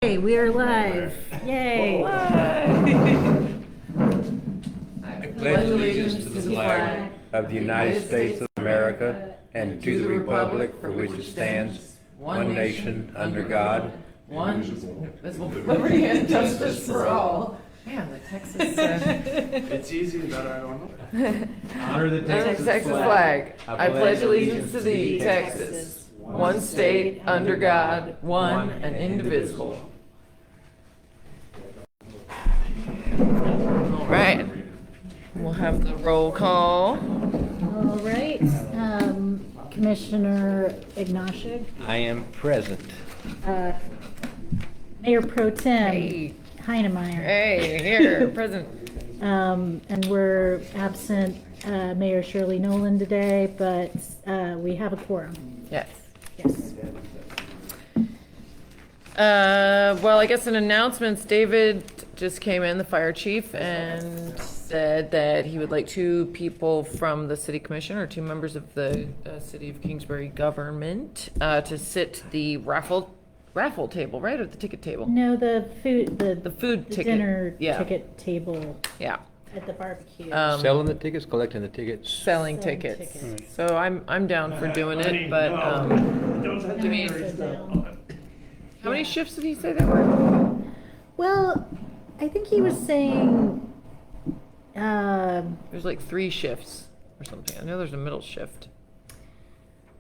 Hey, we are live. Yay. I pledge allegiance to the flag of the United States of America and to the republic for which it stands, one nation, under God, one indivisible, with liberty and justice for all. Man, the Texas. It's easy, but I don't know. honor the Texas flag. I pledge allegiance to thee, Texas, one state, under God, one and indivisible. All right. We'll have the roll call. All right. Commissioner Ignashig, I am present. Mayor Pro Tem Hey. Heinemeyer. Hey, here, present. And we're absent Mayor Shirley Nolan today, but we have a quorum. Yes. Yes. Well, I guess in announcements, David just came in, the fire chief, and said that he would like 2 people from the city commission or 2 members of the city of Kingsbury government to sit the raffle table, right, or the ticket table? No, the food, The food the ticket. dinner Yeah. ticket table Yeah. at the barbecue. Selling the tickets, collecting the tickets. Selling Selling tickets. tickets. So I'm down for doing it, but give me. Sit down. How many shifts did he say there were? Well, I think he was saying, There's like 3 shifts or something. I know there's a middle shift.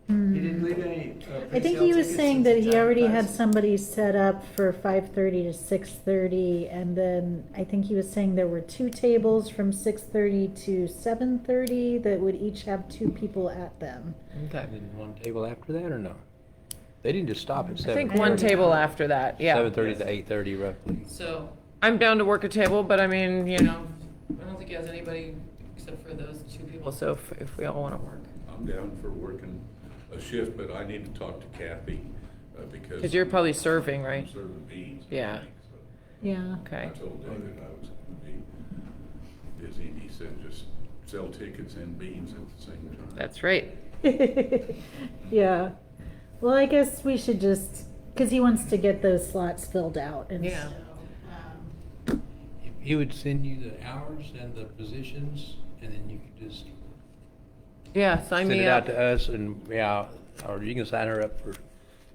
He didn't leave any. I think he was saying that he already had somebody set up for 5:30 to 6:30, and then I think he was saying there were 2 tables from 6:30 to 7:30 that would each have 2 people at them. Okay. And then one table after that, or no? They didn't just stop at I 7:30. think one table after that, yeah. 7:30 to 8:30 roughly. So I'm down to work a table, but I mean, I don't think he has anybody except for those 2 people. So if we all want to work. I'm down for working a shift, but I need to talk to Kathy because. Because you're probably serving, right? I'm serving beans. Yeah. Yeah. I Okay. told David I was going to be busy, and he said just sell tickets and beans at the same time. That's right. Yeah. Well, I guess we should just, because he wants to get those slots filled out, and Yeah. so, He would send you the hours and the positions, and then you could just Yeah, sign send me it up. out to us, and or you can sign her up for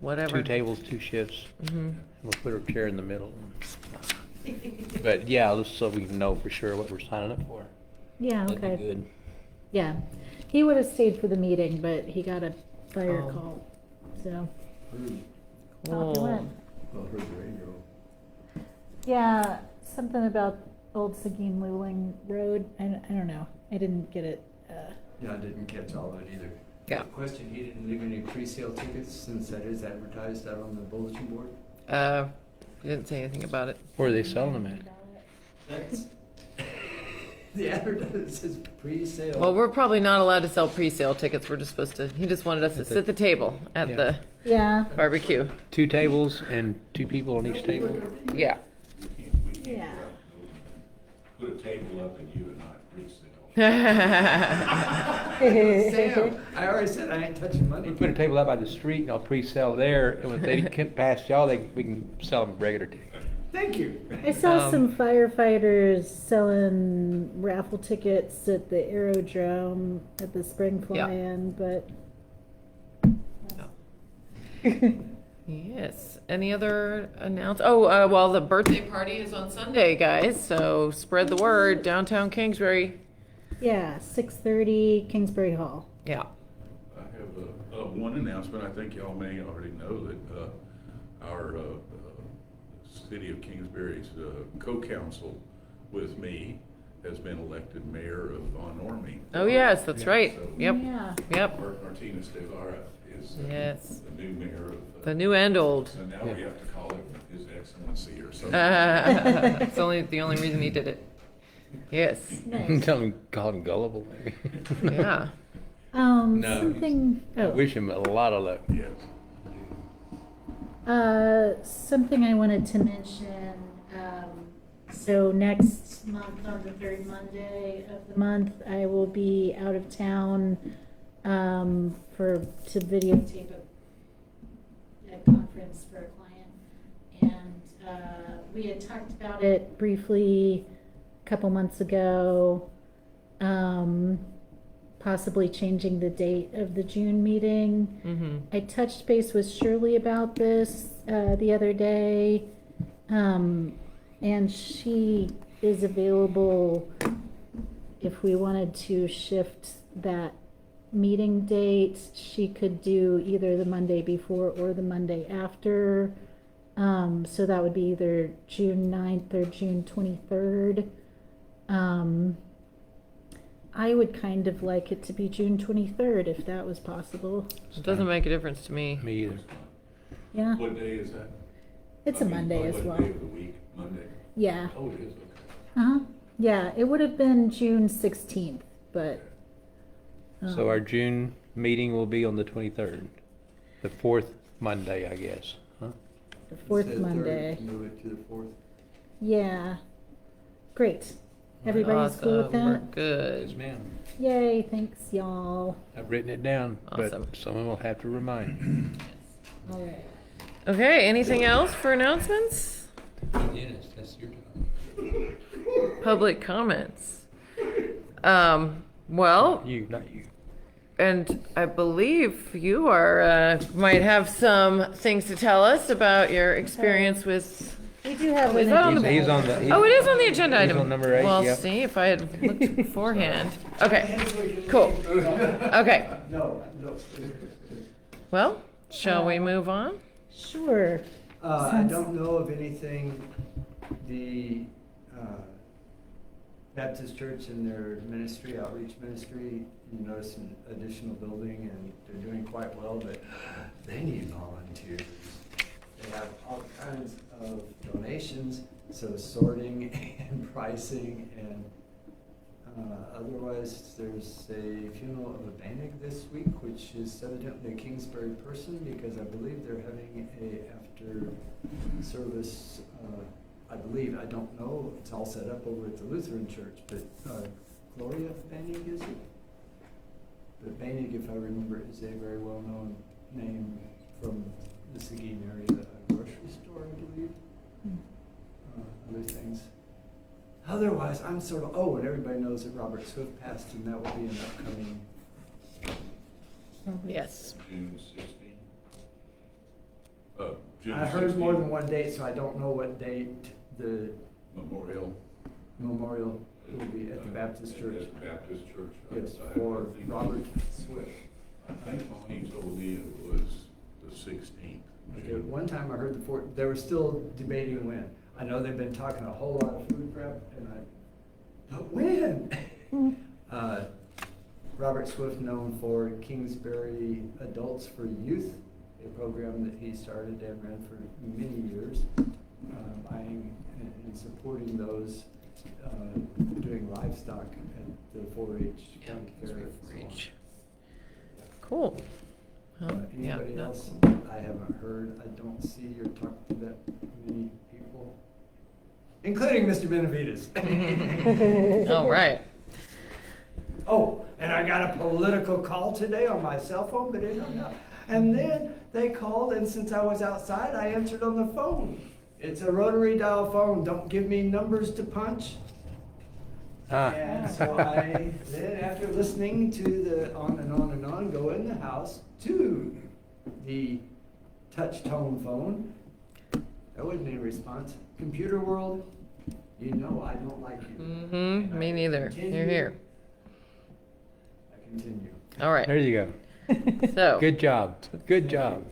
Whatever. 2 tables, 2 shifts. Mm-hmm. We'll put her chair in the middle. But yeah, just so we can know for sure what we're signing up for. yeah, That'd be okay. good. Yeah. He would have stayed for the meeting, but he got a fire Oh. call, so. Cool. Off he went. Well, heard the radio. Yeah, something about Old Seguin Luling Road. I don't know. I didn't get it. Yeah, I didn't catch all of it either. Yeah. Question, he didn't leave any pre-sale tickets since that is advertised out on the bulletin board? He didn't say anything about it. Where are they selling them at? That's. The advertisement says pre-sale. Well, we're probably not allowed to sell pre-sale tickets. We're just supposed to, he just wanted us to sit at the table at Yeah. the Yeah. barbecue. 2 tables and 2 people on each table? Yeah. We can't Yeah. put a table up and you and I pre-sale. Sam, I already said I ain't touching money. We put a table out by the street and I'll pre-sell there, and if they come past y'all, we can sell them regular tickets. Thank you. I saw some firefighters selling raffle tickets at the aerodrome at the spring Yeah. fly-in, but. Yes. Any other well, the birthday party is on Sunday, guys. So spread the word. Downtown Kingsbury. Yeah, 6:30 Kingsbury Hall. Yeah. I have one announcement. I think y'all may already know that our City of Kingsbury's co-counsel with me has been elected mayor of Von Ormy. Oh yes, that's right. So Yep. Yeah. Yep. Martinez de Lara is Yes. the new mayor of. The new and old. And now we have to call him His Excellency or something. It's the only reason he did it. Yes. Nice. Call him gullible, maybe. Yeah. No, Something. I Oh. wish him a lot of luck. Yes. Something I wanted to mention. So next month, on the 3rd Monday of the month, I will be out of town to videotape a conference for a client, and we had talked about it briefly a couple months ago. Possibly changing the date of the June meeting. Mm-hmm. I touched base with Shirley about this the other day, and she is available if we wanted to shift that meeting date. She could do either the Monday before or the Monday after. So that would be either June 9th or June 23rd. I would kind of like it to be June 23rd if that was possible. It doesn't make a difference to me. Me either. Yeah, What day is that? it's a Monday as well. What day of the week? Monday? Yeah. Oh, it is, okay. Uh-huh. Yeah, it would have been June 16th, but. So our June meeting will be on the 23rd, the fourth Monday, I guess, huh? The fourth Instead of third, Monday. Move it to the fourth. Yeah. Great. Everybody's cool with Awesome, we're that? good. Yes, ma'am. Yay, thanks y'all. I've written it down, Awesome. but someone will have to remind. All right. Okay, anything else for announcements? Dennis, that's your turn. Public comments? Well, You, not you. and I believe you are, might have some things to tell us about your experience with. We do have Oh, is an that on the- agenda. He's on the. Oh, it is on the agenda He's item. on number 8, Well, yep. see, if I had looked beforehand. Okay, cool. Okay, No. well, shall we move on? Sure. I Since- don't know of anything, the Baptist Church and their ministry, outreach ministry, you notice an additional building and they're doing quite well, but they need volunteers. They have all kinds of donations, so sorting and pricing and otherwise, there's a funeral of a Benavides this week, which is evidently a Kingsbury person because I believe they're having a after service, I believe, I don't know, it's all set up over at the Lutheran church, but Gloria Benig, is it? But Benig, if I remember, is a very well-known name from the Seguin area, a grocery store, I believe. Other things. Otherwise, I'm sort of, oh, and everybody knows that Robert Swift passed, and that will be an upcoming. Yes. June 16th. June I heard more 16th, than one date, so I don't know what date the Memorial. memorial will be at the Baptist Church. At Baptist Church. Yes, I for think- Robert Swift. I think he told me it was the 16th. Okay, one time I heard they were still debating when. I know they've been talking a whole lot of food prep, but when? Robert Swift, known for Kingsbury Adults for Youth, a program that he started and ran for many years, buying and supporting those, doing livestock at the 4-H county fair. and so on. Cool. Well, yeah, Anybody no. else? I haven't heard, I don't see or talked to that many people, including Mr. Benavides. All right. Oh, and I got a political call today on my cell phone, but it hung up. And then they called, and since I was outside, I answered on the phone. It's a rotary dial phone, don't give me numbers to punch. And so I, then after listening to the on and on, go in the house to the touch tone phone. There wasn't any response. Computer world, you know I don't like you. Mm-hmm, me neither. You're here. I continue. All right. There you go. So, Good job. Good job.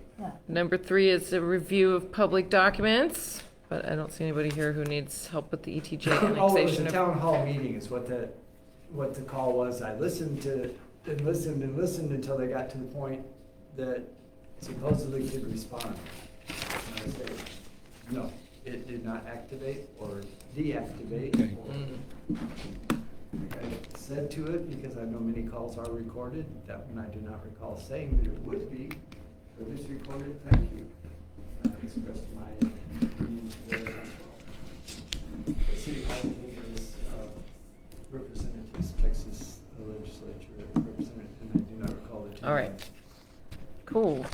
number 3 is a review of public documents, but I don't see anybody here who needs help with the ETJ Oh, it was annexation a of. town hall meeting is what the call was. I listened to it and listened and listened until they got to the point that supposedly could respond. And I said, no, it did not activate or deactivate. Okay. Or I said to it, because I know many calls are recorded, that one I do not recall saying that it would be, for this recorded, thank you. I expressed my opinion there as well. The city hall meeting is representatives, Texas legislature representative, and I do not recall the two. All right. Cool.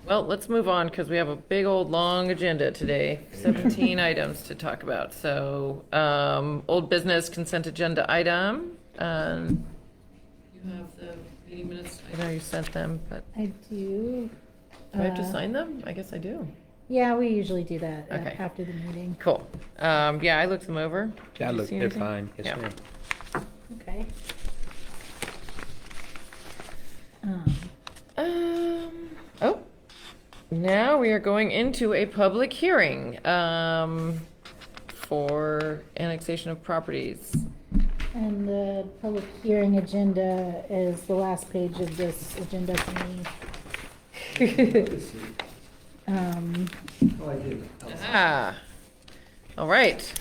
Well, well, let's move on because we have a big old long agenda today, 17 items to talk about. So, old business consent agenda item. You have the meeting minutes. I know you sent them, but I do. do I have to sign them? I guess I do. Yeah, we usually do that Okay. after the meeting. Cool. Yeah, I looked them over. Yeah, Did you look, see they're anything? fine. Yes, Yeah. ma'am. Okay. Oh, now we are going into a public hearing for annexation of properties. And the public hearing agenda is the last page of this agenda for me. Oh, I did. Ah, all right.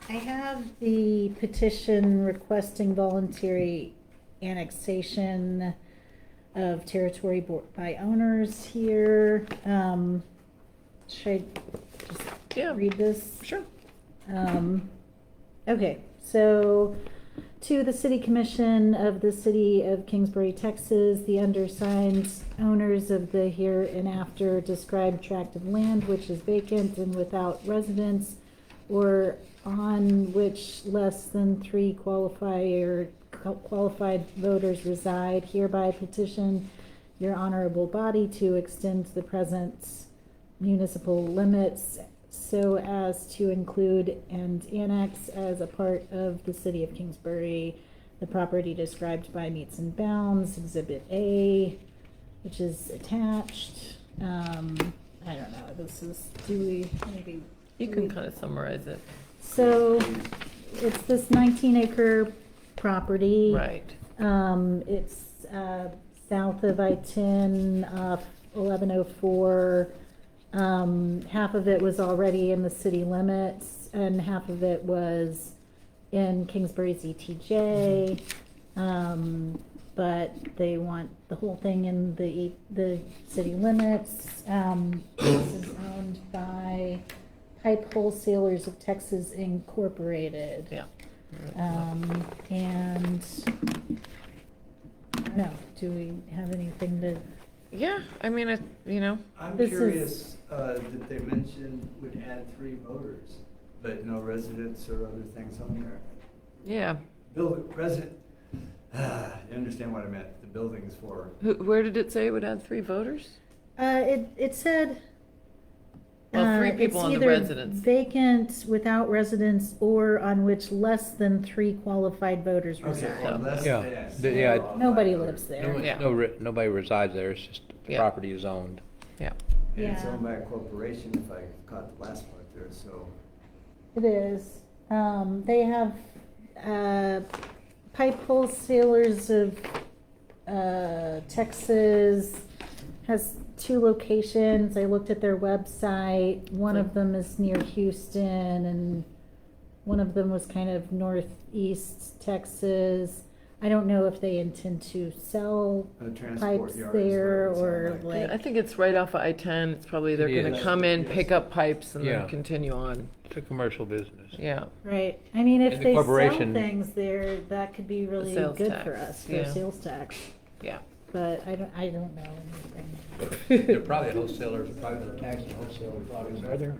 I have the petition requesting voluntary annexation of territory by owners here. Should I just Yeah. read this? Sure. Okay, so to the City Commission of the City of Kingsbury, Texas, the undersigned owners of the hereinafter described tract of land which is vacant and without residents, or on which less than 3 qualified voters reside, hereby petition your honorable body to extend the present municipal limits so as to include and annex as a part of the City of Kingsbury the property described by meets and bounds, Exhibit A, which is attached. I don't know, this is, maybe. You can kind of summarize it. So, it's this 19-acre property. Right. It's south of I-10 off 1104. Half of it was already in the city limits, and half of it was in Kingsbury's ETJ. But they want the whole thing in the city limits. This is owned by Pipe Wholesalers of Texas Incorporated. Yeah. And I don't know, do we have anything to, Yeah, I mean, I'm This is- curious that they mentioned would add 3 voters, but no residents or other things on there. yeah. You understand what I meant, the building's for. Where did it say it would add 3 voters? it said. Well, 3 it's people on the either residents. Vacant, without residents, or on which less than 3 qualified voters Okay, reside. well, less Yeah, than. yeah. Nobody lives there. No, Yeah. nobody resides there, it's just the Yeah. property is owned. Yeah. And it's Yeah. owned by a corporation, if I caught the last part there, so. It is. They have, Pipe Wholesalers of, Texas has 2 locations. I looked at their website. One of them is near Houston, and one of them was kind of northeast Texas. I don't know if they intend to sell Transport pipes yards there, it sound or I like, think it's right off of I-10. It's probably they're It going to is. come in, pick up pipes, and Yeah. then continue on. It's a commercial business. Yeah. right. I mean, if And the they sell corporation- things there, that could be really sales good tax, for us, for yeah. sales tax. Yeah. But I don't know anything. They're probably wholesalers, probably tax and wholesale products, are there?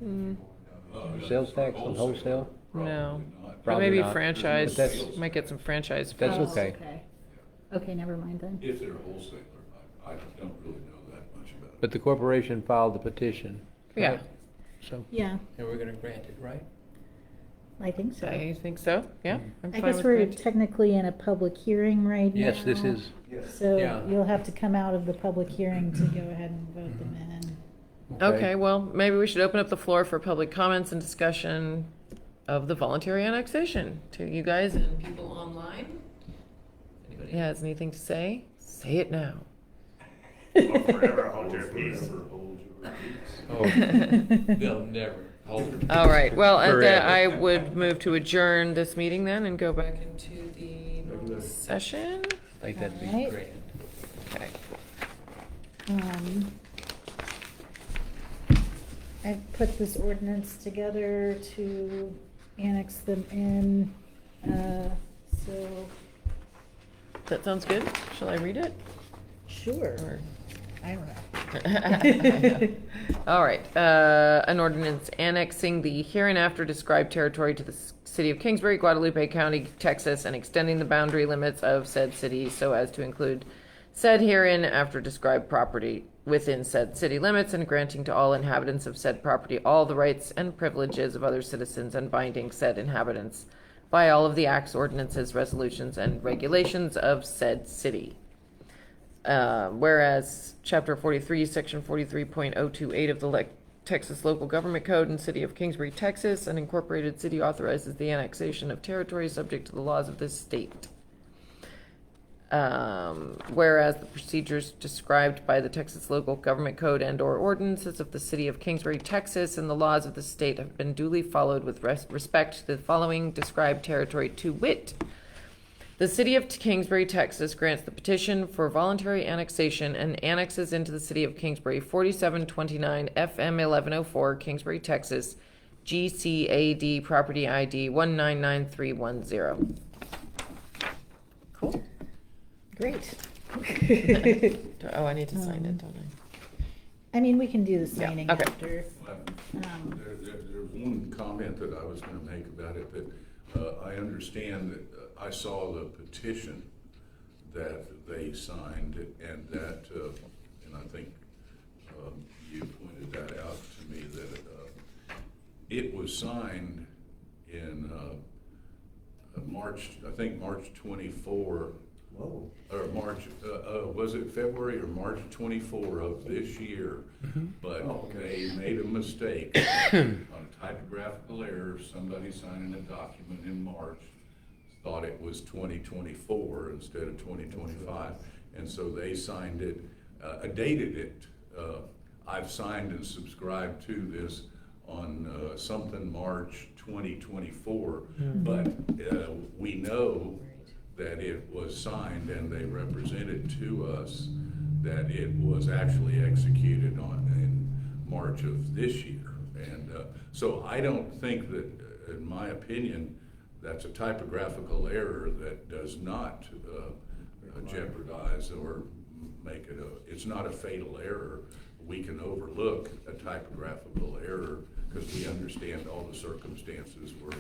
Mm, Sales tax on wholesale? no. But Probably maybe not. franchise. But that's- Might get some franchise. That's fees. okay. Okay, never mind then. If they're a wholesaler, I don't really know that much about it. But the corporation filed the petition. Yeah. right? So, Yeah, and we're gonna grant it, right? I think so. I think so. Yeah. I'm I fine guess with we're granting. technically in a public hearing right now. Yes, this is. Yes. So Yeah. you'll have to come out of the public hearing to go ahead and vote them in. Okay, well, maybe we should open up the floor for public comments and discussion of the voluntary annexation to you guys and people online. If anybody has anything to say, say it now. Forever hold your peace. Oh, they'll never hold it. All right, well, Forever. I would move to adjourn this meeting then and go back into the normal session. I think that'd be Alright. great. Okay. I put this ordinance together to annex them in, so, That sounds good. Shall I read it? sure, Or- I don't know. All right, an ordinance annexing the hereinafter described territory to the city of Kingsbury, Guadalupe County, Texas, and extending the boundary limits of said city so as to include said hereinafter described property within said city limits, and granting to all inhabitants of said property all the rights and privileges of other citizens, and binding said inhabitants by all of the acts, ordinances, resolutions, and regulations of said city. Whereas Chapter 43, Section 43.028 of the Texas Local Government Code and City of Kingsbury, Texas, an incorporated city authorizes the annexation of territory subject to the laws of this state. Whereas the procedures described by the Texas Local Government Code and/or ordinances of the City of Kingsbury, Texas, and the laws of the state have been duly followed with respect to the following described territory, to wit: the City of Kingsbury, Texas grants the petition for voluntary annexation and annexes into the City of Kingsbury 4729 FM 1104, Kingsbury, Texas, GCAD property ID 199310. Cool. Great. Oh, I need to sign it, don't I? I mean, we can do the signing okay. after. There's one comment that I was gonna make about it, that I understand that I saw the petition that they signed, and that, and I think you pointed that out to me, that it was signed in March, I think March 24. Whoa. Or March, was it February or March 24 of this year? But they made a mistake on a typographical error. Somebody signing a document in March thought it was 2024 instead of 2025. And so they signed it, dated it. I've signed and subscribed to this on something March 2024. But we know that it was signed, and they represented to us that it was actually executed in March of this year. And so I don't think that, in my opinion, that's a typographical error that does not jeopardize or make it it's not a fatal error. We can overlook a typographical error because we understand all the circumstances were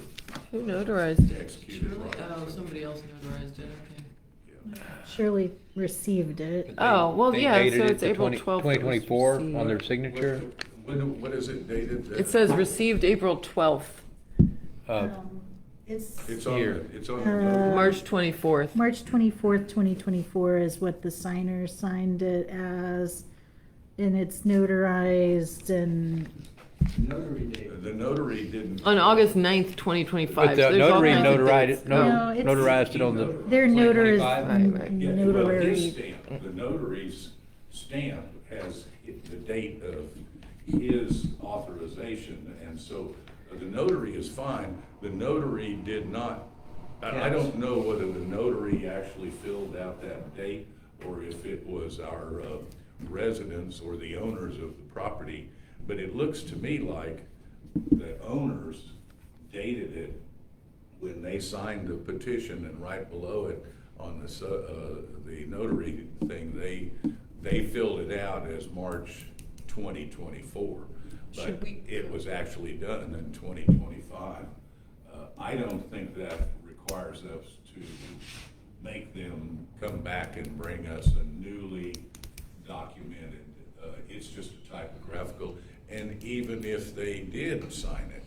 Who notarized it? executed right. Oh, somebody else notarized it, okay. Shirley received it. Oh, well, They yeah, dated so it it's to April 20 12th. it was 2024 on received. their signature. What is it dated? It says received April 12th, It's on, Here. it's on. March 24th. March 24th, 2024 is what the signer signed it as, and it's notarized and, Notary date. The notary didn't. On August 9th, 2025. But the So there's all notary kinds of notarized, dates. No, it's- notarized it on the. their notary, 2025? Right. Yeah, well, this notary. stamp, the notary's stamp has the date of his authorization, and so the notary is fine. The notary did not, I don't know whether the notary actually filled out that date, or if it was our residents or the owners of the property, but it looks to me like the owners dated it when they signed the petition, and right below it on the notary thing, they filled it out as March 2024. But Should we- it was actually done in 2025. I don't think that requires us to make them come back and bring us a newly documented, it's just a typographical. And even if they did sign it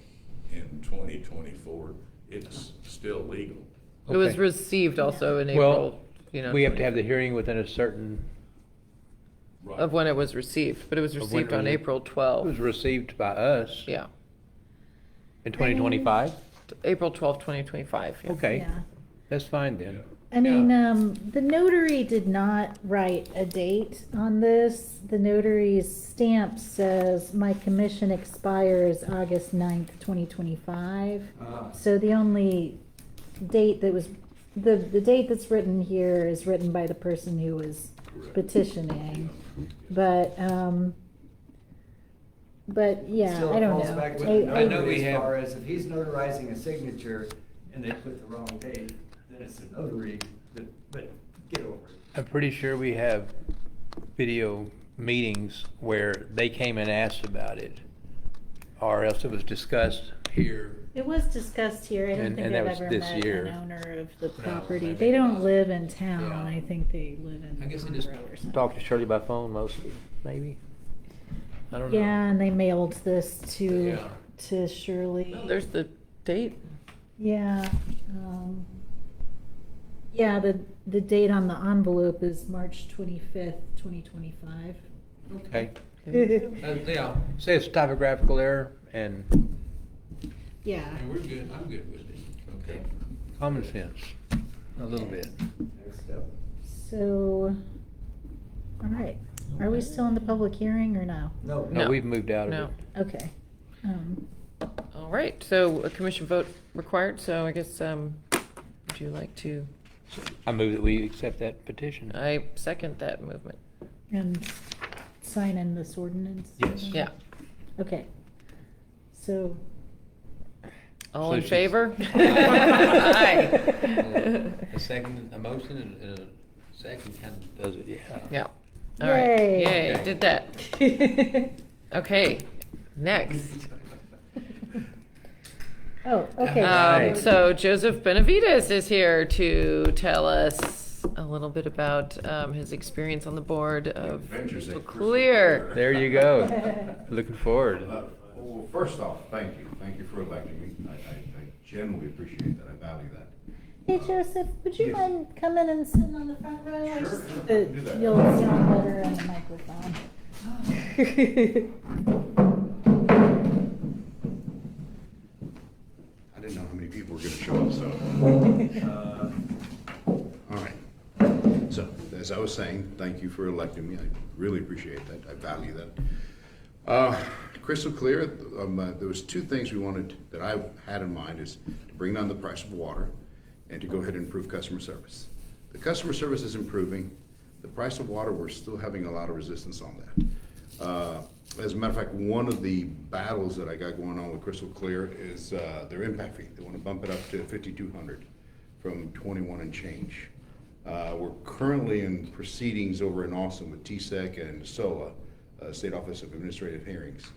in 2024, it's still legal. It was Okay. received also in Well, April, you know. We have to have the hearing within a certain, Right. Of when it was received, but it was Of when received it on was- April it was 12th. received by us Yeah, in 2025? April 12th, 2025. Yeah. Okay, yeah. that's fine then. I mean, the notary did not write a date on this. The notary's stamp says, "My commission expires August 9th, 2025." So the only date that was, the date that's written here is written by the person who was Correct. petitioning. But yeah, Still, I it don't falls know. back to I- the I- notary we as have- far as if he's notarizing a signature and they put the wrong date, then it's a notary, but get over it. I'm pretty sure we have video meetings where they came and asked about it, or else it was discussed here. It was discussed here. I don't And- think and that I've was ever this met year. an owner of the No, property. I They think don't not. live in town. Yeah. I think they live in I guess they just Monroe or something. talked to Shirley by phone mostly, maybe. I don't know. Yeah, and they mailed this Yeah. to Shirley. Well, there's the date. Yeah, yeah, the date on the envelope is March 25th, 2025. Okay. Yeah, say it's typographical error and Yeah. we're good, I'm good with it. Okay. Common sense, a little bit. Next step. So, all right. Are we still in the public hearing or no? No. No, No. we've moved out of No. it. Okay. All right, so a commission vote required, so I guess, would you like to, I move that we accept that petition. I second that movement. And sign in this ordinance? Yes. Yeah. Okay. So, All in So she's- favor? Aye. A second, a motion and a second kind of does it, yeah. Yeah. All right. Yay. Yay, did that. Okay, next. oh, okay. Right. So Joseph Benavides is here to tell us a little bit about his experience on the board of Adventures at Crystal Crystal Clear. There you go. Looking forward. Well, first off, thank you. Thank you for electing me. I genuinely appreciate that. I value that. Hey, Joseph, would you Yes. mind coming and sitting on the front row? I Sure, just- sure, I can do that. You'll sound better on the microphone. I didn't know how many people were gonna show up, so. All right. So, as I was saying, thank you for electing me. I really appreciate that. I value that. Crystal Clear, there was two things we wanted, that I had in mind, is to bring down the price of water and to go ahead and improve customer service. The customer service is improving. The price of water, we're still having a lot of resistance on that. As a matter of fact, one of the battles that I got going on with Crystal Clear is their impact fee. They want to bump it up to $5,200 from 21 and change. We're currently in proceedings over in Austin with TSEC and SOLA, State Office of Administrative Hearings.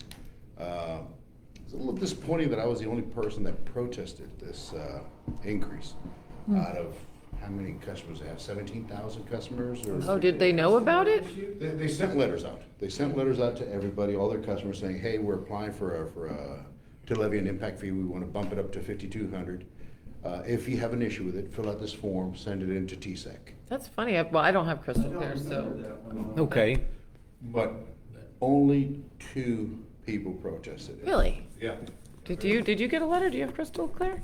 It's a little disappointing that I was the only person that protested this increase out of how many customers they have, 17,000 customers? Or Oh, did they know about it? They sent letters out. They sent letters out to everybody, all their customers, saying, hey, we're applying to levy an impact fee. We want to bump it up to $5,200. If you have an issue with it, fill out this form, send it in to TSEC. That's funny. Well, I don't have Crystal Clear, so. Okay. But only 2 people protested it. Really? Yeah. Did you get a letter? Do you have Crystal Clear?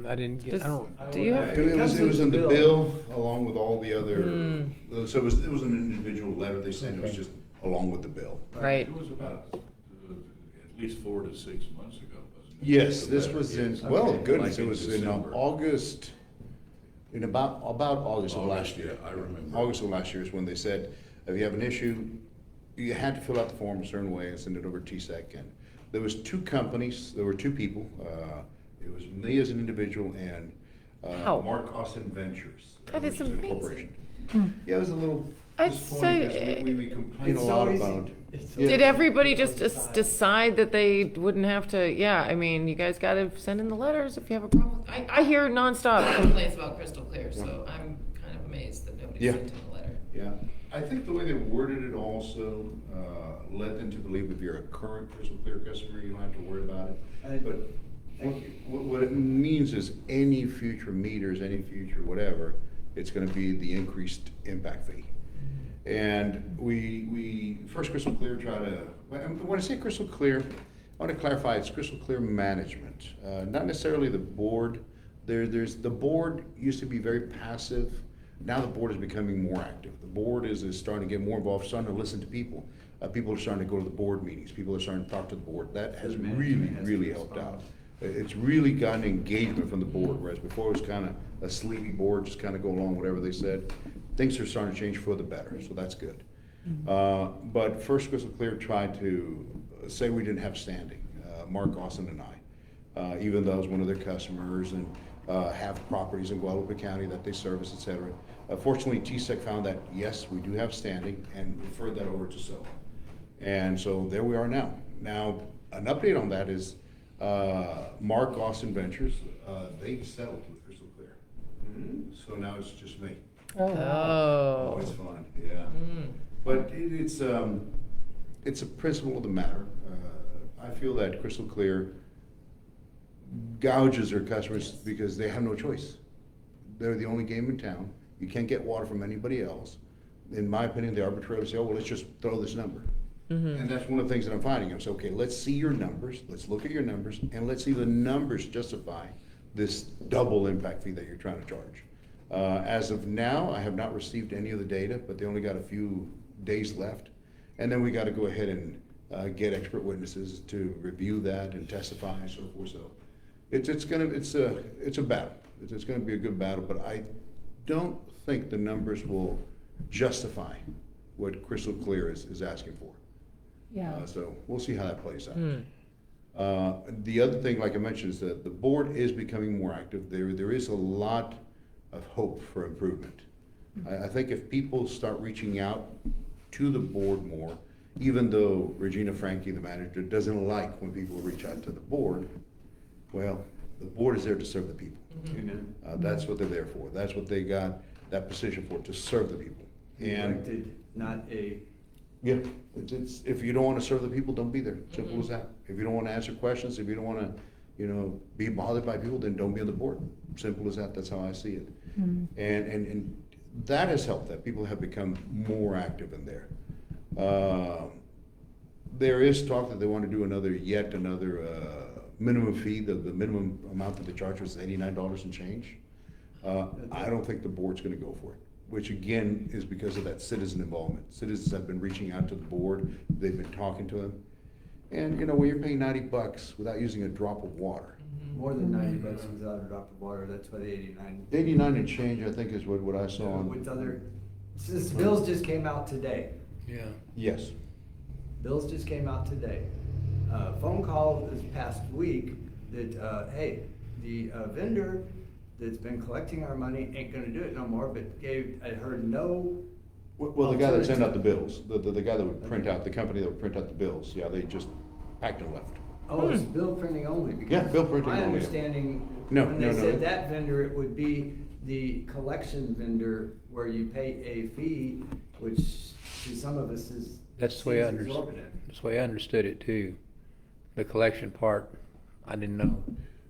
I didn't get, I don't, Do you have? It was in the bill along with all the other, so it was an individual letter they sent. It was just along with the bill. Right. It was about at least 4 to 6 months ago, wasn't it? Yes, The this letter, was in, yes. well, Like goodness, it in was in December. August, in about August of last August, year. yeah, I remember. August of last year is when they said, if you have an issue, you had to fill out the form a certain way and send it over to TSEC. And there was 2 companies, there were 2 people. It was me as an individual and Wow. Mark Austin Ventures. That is which a amazing. corporation. Yeah, it was a little I'd disappointing say- because we complained a It's lot so easy. about. It's so Yeah. Did everybody just decide that they wouldn't have to? Yeah, I mean, you guys got to send in the letters if you have a problem. I hear nonstop complaints about Crystal Clear, so I'm kind of amazed that nobody Yeah. sent in a letter. Yeah, I think the way they worded it also led them to believe if you're a current Crystal Clear customer, you don't have to worry about it. But Thank you. what it means is any future meters, any future whatever, it's gonna be the increased impact fee. And we first Crystal Clear when I say Crystal Clear, I want to clarify, it's Crystal Clear management, not necessarily the board. There's the board used to be very passive. Now the board is becoming more active. The board is starting to get more involved, starting to listen to people. People are starting to go to the board meetings. People are starting to talk to the board. That has The management has to really helped respond. out. It's really gotten engagement from the board, whereas before it was kind of a sleepy board, just kind of go along whatever they said. Things are starting to change for the better, so that's good. But first Crystal Clear tried to say we didn't have standing, Mark Austin and I, even though I was one of their customers and have properties in Guadalupe County that they service, et cetera. Fortunately, TSEC found that, yes, we do have standing and referred that over to SOA. And so there we are now. Now, an update on that is, Mark Austin Ventures, they settled with Crystal Clear. So now it's just me. Oh, wow. Oh, it's fun, yeah. But it's a principle of the matter. I feel that Crystal Clear gouges their customers because they have no choice. They're the only game in town. You can't get water from anybody else. In my opinion, they arbitrarily say, oh, well, let's just throw this number. And that's one of the things that I'm finding. I'm saying, okay, let's see your numbers, let's look at your numbers, and let's see the numbers justify this double impact fee that you're trying to charge. As of now, I have not received any of the data, but they only got a few days left. And then we got to go ahead and get expert witnesses to review that and testify and so forth. So it's a battle. It's going to be a good battle, but I don't think the numbers will justify what Crystal Clear is asking for. Yeah. So we'll see how that plays out. The other thing, like I mentioned, is that the board is becoming more active. There is a lot of hope for improvement. I think if people start reaching out to the board more, even though Regina Frankie, the manager, doesn't like when people reach out to the board, well, the board is there to serve the people. That's what they're there for. That's what they got that position for, to serve the people. And Elected, not a, yeah, it's if you don't want to serve the people, don't be there. Simple as that. If you don't want to answer questions, if you don't want to, be bothered by people, then don't be on the board. Simple as that. That's how I see it. And that has helped. That people have become more active in there. There is talk that they want to do yet another minimum fee. The minimum amount that they charge was $89 and change. I don't think the board's going to go for it, which again is because of that citizen involvement. Citizens have been reaching out to the board. They've been talking to them. And when you're paying $90 without using a drop of water. more than $90 without a drop of water, that's what 89. 89 and change, I think, is what I saw on. With since bills just came out today. Yeah. Yes. Bills just came out today. Phone call this past week that, hey, the vendor that's been collecting our money ain't gonna do it no more, but I heard no. Well, the guy that sent out the bills, the guy that would print out, the company that would print out the bills, yeah, they just packed and left. Oh, it's bill printing only? Because Yeah, bill printing my only. understanding, No, when no, they no. said that vendor, it would be the collection vendor where you pay a fee, which to some of us is. That's the way I seems understood. exorbitant. That's the way I understood it too. The collection part, I didn't know.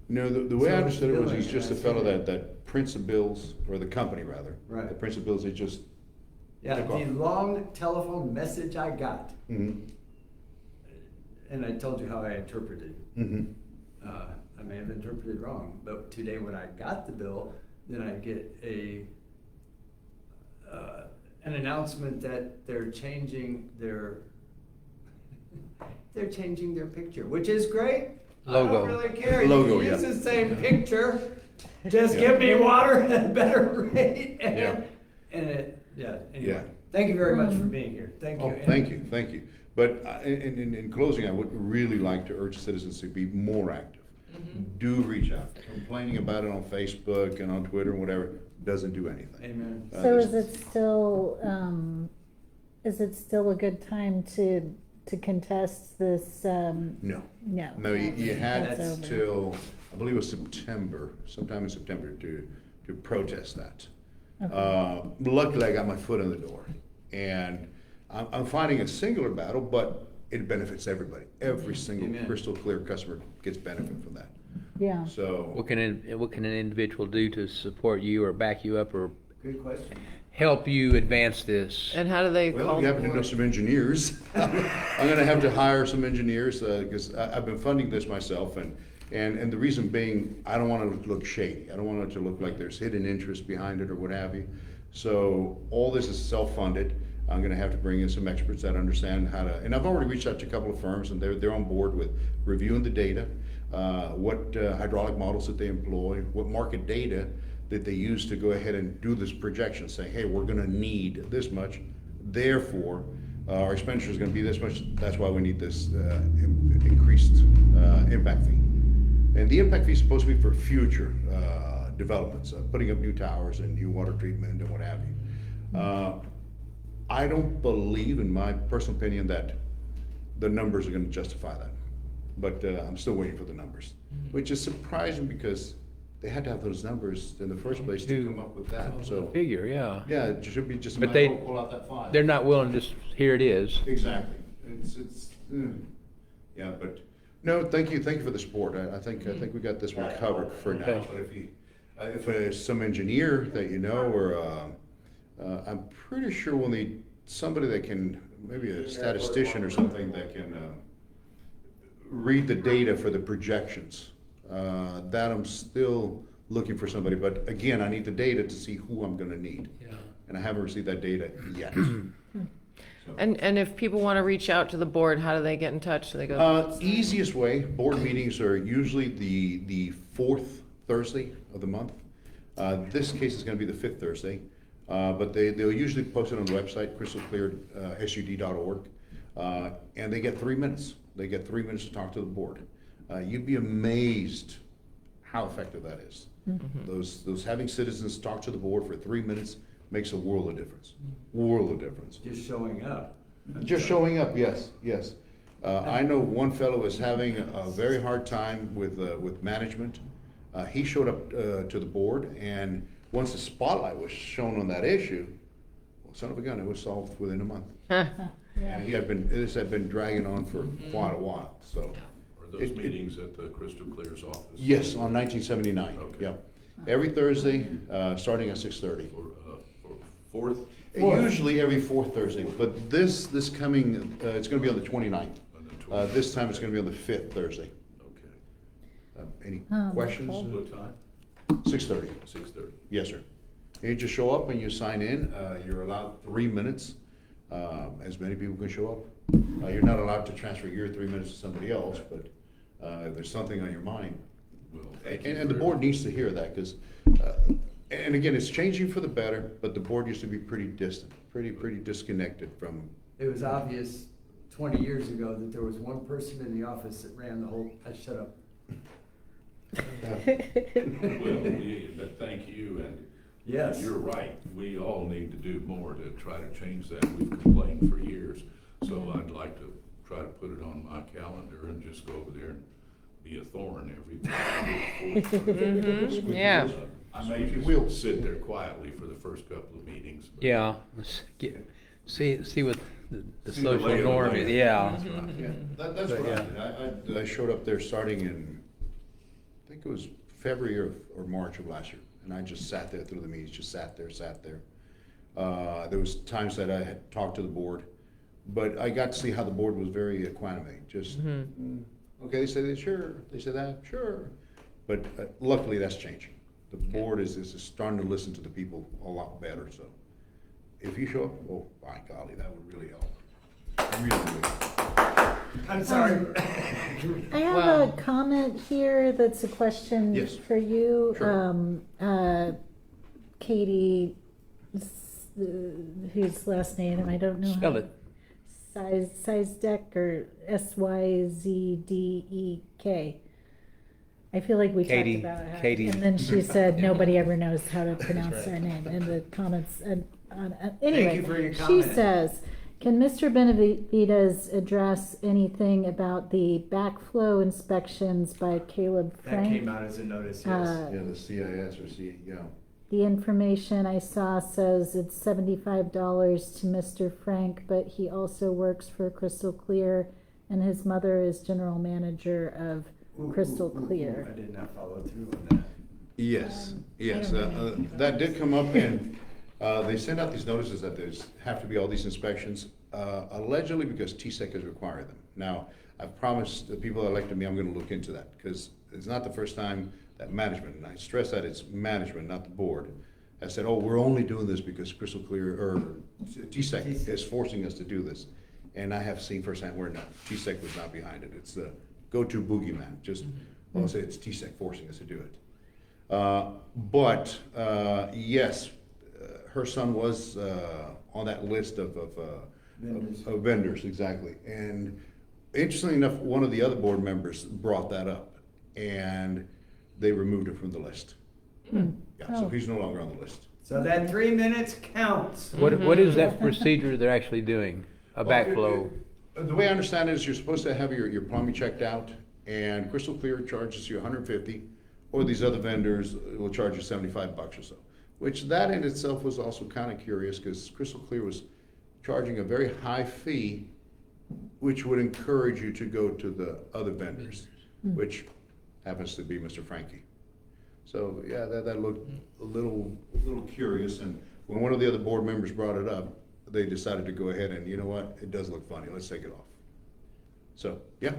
No, the way I So understood it was billing, he's just a I see. fellow that prints the bills, or the company rather. Right. The prints the bills, they just. Yeah, took the off. long telephone message I got, Mhm. and I told you how I interpreted. Mhm. I may have interpreted wrong, but today when I got the bill, then I get an announcement that they're changing their picture, which is great. I Logo. don't really care. Logo, You can yeah. use the same picture, just Yeah. give me water at a better rate. Yeah. Anyway. Yeah. Thank you very much for being here. Thank you. Oh, thank you. But in closing, I would really like to urge citizens to be more active. Do reach out. Complaining about it on Facebook and on Twitter and whatever doesn't do anything. Amen. So is it still a good time to contest this? No. No. No, you had That's over. till, I believe it was September, sometime in September to protest that. Okay. Luckily, I got my foot in the door. And I'm fighting a singular battle, but it benefits everybody. Every single Amen. crystal clear customer gets benefit from that. Yeah. So, What can an individual do to support you or back you up or Good question. help you advance this? And how do they well, call you the happen to know board? some engineers. I'm gonna have to hire some engineers, because I've been funding this myself, and the reason being, I don't want it to look shady. I don't want it to look like there's hidden interest behind it or what have you. So all this is self-funded. I'm gonna have to bring in some experts that understand how to, and I've already reached out to a couple of firms, and they're on board with reviewing the data, what hydraulic models that they employ, what market data that they use to go ahead and do this projection, saying, hey, we're gonna need this much, therefore, our expenditure is gonna be this much, that's why we need this increased impact fee. And the impact fee is supposed to be for future developments, putting up new towers and new water treatment and what have you. I don't believe, in my personal opinion, that the numbers are gonna justify that. But I'm still waiting for the numbers, which is surprising because they had to have those numbers in the first place to come up with that, so. Figure, yeah. Yeah, it should be just a But matter they- of pull out that file. They're not willing to just, here it is. Exactly. Yeah, but, no, thank you for the support. I think we got this one covered for now. Okay. But if there's some engineer that you know, or, I'm pretty sure we'll need somebody that can, maybe a statistician or something that can, read the data for the projections. That I'm still looking for somebody, but again, I need the data to see who I'm gonna need. Yeah. And I haven't received that data yet. And if people want to reach out to the board, how do they get in touch? Do they go? Easiest way, board meetings are usually the fourth Thursday of the month. This case is gonna be the fifth Thursday, but they'll usually post it on the website, crystalclear.sud.org, and they get 3 minutes. They get 3 minutes to talk to the board. You'd be amazed how effective that is. Those having citizens talk to the board for 3 minutes makes a world of difference. World of difference. Just showing up. Just showing up, yes. I know one fellow is having a very hard time with management. He showed up to the board, and once the spotlight was shown on that issue, well, son of a gun, it was solved within a month. And this had been dragging on for quite a while, so. Are those meetings at the Crystal Clear's office? Yes, on 1979, Okay. yep. Every Thursday, starting at 6:30. For fourth? Usually every fourth Thursday, but this coming, it's gonna be on the 29th. On the 29th. This time it's gonna be on the fifth Thursday. Okay. Any Oh, questions? okay. What time? 6:30, 6:30. yes, sir. You just show up and you sign in, you're allowed 3 minutes, as many people can show up. You're not allowed to transfer your 3 minutes to somebody else, but if there's something on your mind. Well, thank you And the very board much. needs to hear that, because, and again, it's changing for the better, but the board used to be pretty distant, pretty disconnected from. It was obvious 20 years ago that there was one person in the office that ran the whole, shut up. But thank you, and Yes. you're right. We all need to do more to try to change that. We've complained for years. So I'd like to try to put it on my calendar and just go over there and be a thorn every time. Yeah. I may just sit there quietly for the first couple of meetings. but- Yeah, see what the See the lay social of the norm land. is, yeah. That's right. Yeah, that's But, what yeah. I did. I showed up there starting in, I think it was February or March of last year, and I just sat there through the meetings, just sat there. There was times that I had talked to the board, but I got to see how the board was very equanimate, just, okay, they say this, sure, they say that, sure. But luckily, that's changing. The board is starting to listen to the people a lot better, so. If you show up, oh, by golly, that would really help. Really. I'm sorry. I have Wow. a comment here that's a question Yes. for you. Sure. Katie, whose last name, I don't know. Spell how- it. Sizdek or Syzdek. I feel like we Katie- talked about how. Katie. And then she said, nobody ever knows how to pronounce her name in the comments. Anyway, you for your she comment. says, can Mr. Benavides address anything about the backflow inspections by Caleb That Frank? came out as a notice, yes. Yeah, the CIS or yeah. The information I saw says it's $75 to Mr. Frank, but he also works for Crystal Clear, and his mother is general manager of Crystal Clear. I did not follow through on that. Yes, yes, I don't that did come up, and they sent out these notices that there's, have to be all these inspections, allegedly because TSEC has required them. Now, I've promised the people that elected me, I'm gonna look into that, because it's not the first time that management, and I stress that it's management, not the board, has said, oh, we're only doing this because Crystal Clear, or TSEC is forcing us to do this. And I have seen firsthand where not, TSEC was not behind it, it's the go-to boogeyman, just, well, I'll say it's TSEC forcing us to do it. But yes, her son was on that list of vendors, exactly. And interestingly enough, one of the other board members brought that up, and they removed him from the list. Yeah, so Oh. he's no longer on the list. So that 3 minutes counts. What is that procedure they're actually doing? A backflow? The way I understand it is you're supposed to have your plumbing checked out, and Crystal Clear charges you $150, or these other vendors will charge you $75 or so. Which that in itself was also kind of curious, because Crystal Clear was charging a very high fee, which would encourage you to go to the other vendors, which happens to be Mr. Frankie. So, yeah, that looked a little curious, and when one of the other board members brought it up, they decided to go ahead and, you know what, it does look funny, let's take it off. So, yeah.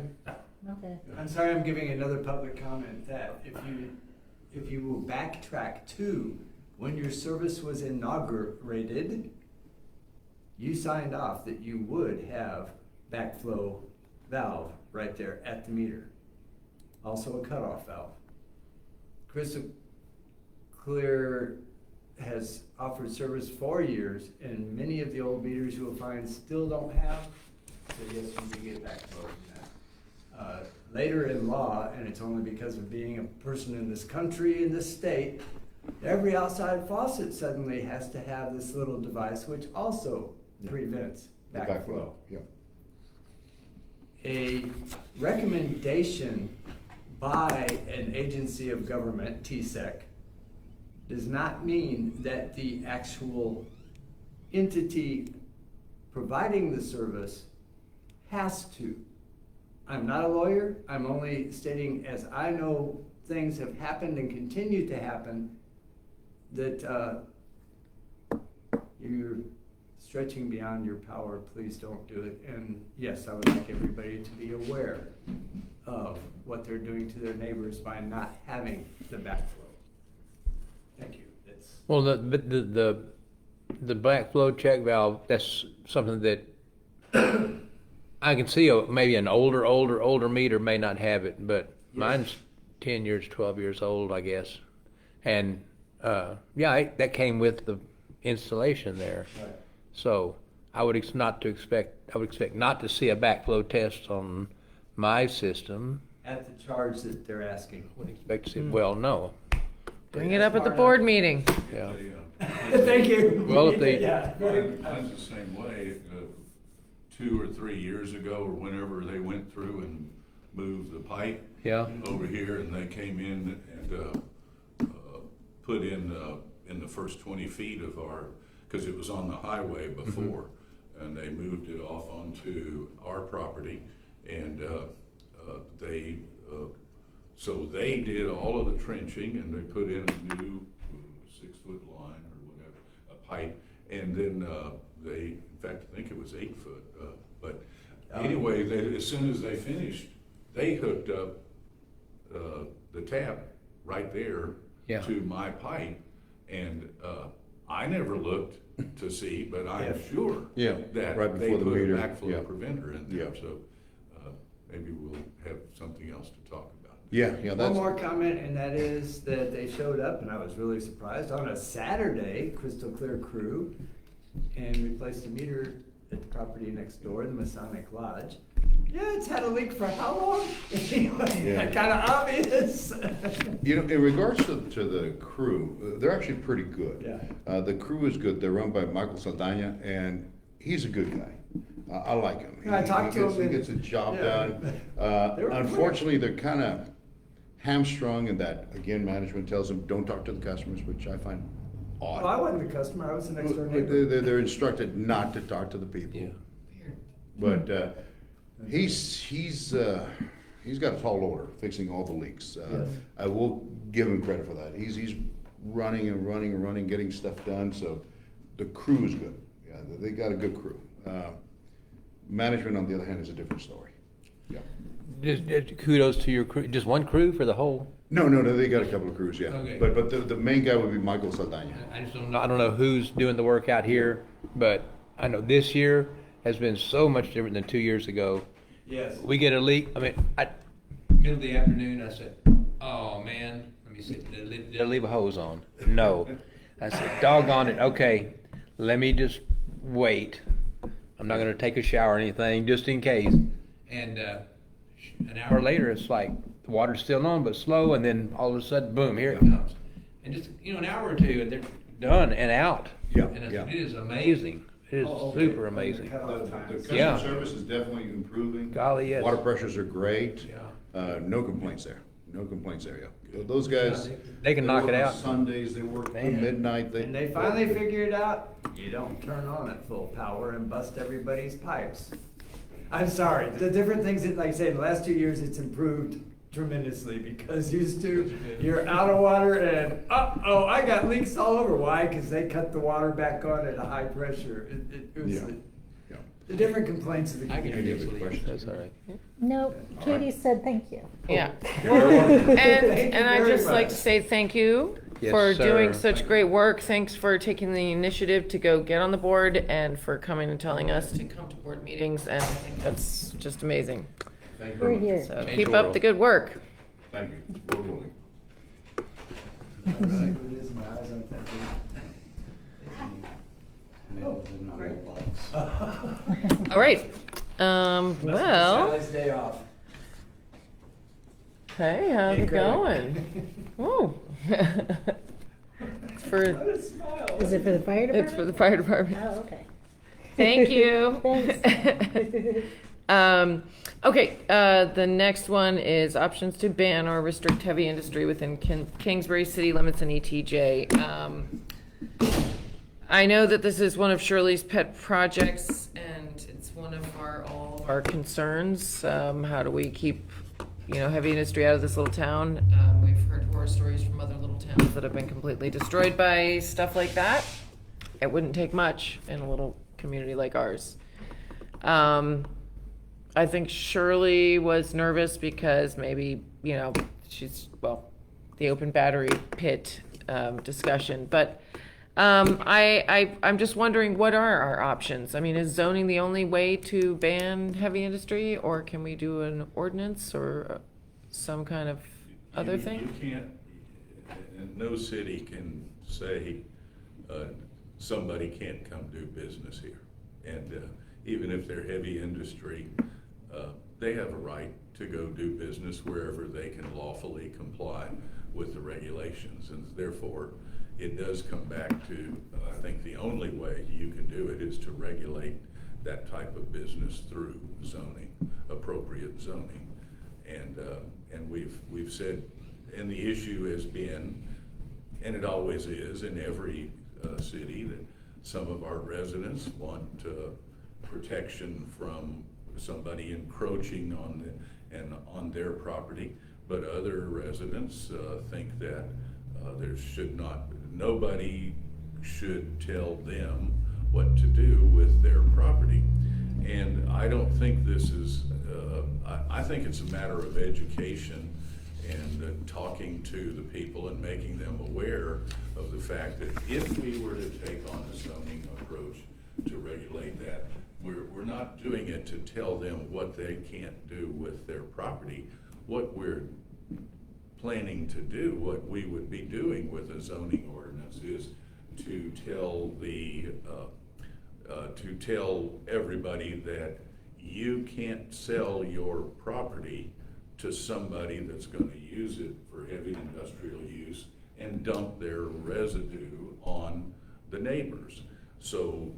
Okay. I'm sorry, I'm giving another public comment that if you will backtrack to when your service was inaugurated, you signed off that you would have backflow valve right there at the meter. Also a cutoff valve. Crystal Clear has offered service for years, and many of the old meters you will find still don't have. So yes, you can get backflow from that. Later in law, and it's only because of being a person in this country, in this state, every outside faucet suddenly has to have this little device which also prevents backflow. Yeah. A recommendation by an agency of government, TSEC, does not mean that the actual entity providing the service has to. I'm not a lawyer, I'm only stating as I know things have happened and continue to happen, that you're stretching beyond your power, please don't do it. And yes, I would like everybody to be aware of what they're doing to their neighbors by not having the backflow. Thank you. That's Well, the backflow check valve, that's something that I can see maybe an older meter may not have it, but mine's 10 years, 12 years old, I guess. And, that came with the installation there. right. So I would expect not to see a backflow test on my system. At the charge that they're asking. Would expect to see, well, no, Bring it up at the board meeting. yeah. Thank you. Well, if they- Yeah. Mine's the same way. 2 or 3 years ago, or whenever they went through and moved the pipe Yeah. over here, and they came in and put in the first 20 feet of our, because it was on the highway before, and they moved it off onto our property, and so they did all of the trenching, and they put in a new 6-foot line or whatever, a pipe, and then in fact, I think it was 8 foot, but anyway, as soon as they finished, they hooked up the tap right there Yeah. to my pipe, and I never looked to see, but I'm Yeah. sure Yeah, that right they before the put a meter, backflow yeah. preventer in there, Yeah. so maybe we'll have something else to talk about. Yeah, One that's, more comment, and that is that they showed up, and I was really surprised, on a Saturday, Crystal Clear crew, and replaced the meter at the property next door, the Masonic Lodge. Yeah, it's had a leak for how long? Yeah. Kind of obvious. in regards to the crew, they're actually pretty good. Yeah. The crew is good. They're run by Michael Saldana, and he's a good guy. I like him. I talked to him He and- gets the job yeah. done. They were Unfortunately, they're kind of hamstrung in that, again, management tells them, don't talk to the customers, which I find odd. Well, I wasn't the customer, I was the next door neighbor. They're instructed not to talk to the people. Yeah. But he's got a tall order fixing all the leaks. Yes. I will give him credit for that. He's running and running and running, getting stuff done. So the crew is good. Yeah, they got a good crew. Management, on the other hand, is a different story. Yeah. Just kudos to your crew. Just one crew for the whole. No, they got a couple of crews. Yeah. Okay. But the main guy would be Michael Saldana. I don't know who's doing the work out here, but I know this year has been so much different than 2 years ago. Yes. We get a leak. I mean, middle of the afternoon, I said, "Oh man, let me see. Did I leave a hose on?" No. I said, "Doggone it. Okay, let me just wait. I'm not going to take a shower or anything, just in case." And an hour later, it's like the water's still on, but slow, and then all of a sudden, boom, here it comes. And just an hour or two, and they're done and out. Yeah, And yeah. it is amazing. It is Oh, okay. super amazing. The Yeah. customer service is definitely improving. Golly, yes. Water pressures are great. Yeah. No complaints there. No complaints there, yeah. Those guys. They can knock work it on out. Sundays, they work till Man. midnight. And they finally figured out, you don't turn on at full power and bust everybody's pipes. I'm sorry, the different things that, like I say, in the last 2 years, it's improved tremendously, because used to, you're out of water and, uh-oh, I got leaks all over. Why? Because they cut the water back on at a high pressure. It was Yeah. Yeah. the different complaints of the I can community. Any other questions? That's all right. Nope, Katie said thank you. Yeah. Thank And you I'd very just like to much. say thank you Yes, for doing sir. such great work. Thanks for taking the initiative to go get on the board and for coming and telling us to come to board meetings. And I think that's just amazing. Thank you We're very much. here. So Change keep the up world. the good work. Thank you. We're willing. See what it is, my eyes aren't that big. All right. Must be Well, Sally's day off. hey, how's Hey, it Craig. going? Woo. It's for, What a smile. Is it for the fire department? it's for the fire department. Oh, okay. Thank you. Thanks. Okay, the next one is options to ban or restrict heavy industry within Kingsbury city limits and ETJ. I know that this is one of Shirley's pet projects, and it's one of all of our concerns. How do we keep, heavy industry out of this little town? We've heard horror stories from other little towns that have been completely destroyed by stuff like that. It wouldn't take much in a little community like ours. I think Shirley was nervous because maybe, the open battery pit discussion. But I'm just wondering, what are our options? I mean, is zoning the only way to ban heavy industry, or can we do an ordinance or some kind of other thing? You can't, and no city can say, somebody can't come do business here. And even if they're heavy industry, they have a right to go do business wherever they can lawfully comply with the regulations. And therefore, it does come back to, I think the only way you can do it is to regulate that type of business through zoning, appropriate zoning. And we've said, and the issue has been, and it always is in every city, that some of our residents want protection from somebody encroaching on their property, but other residents think that nobody should tell them what to do with their property. And I don't think this is, I think it's a matter of education and talking to the people and making them aware of the fact that if we were to take on a zoning approach to regulate that, we're not doing it to tell them what they can't do with their property. What we're planning to do, what we would be doing with a zoning ordinance, is to tell everybody that you can't sell your property to somebody that's going to use it for heavy industrial use and dump their residue on the neighbors. So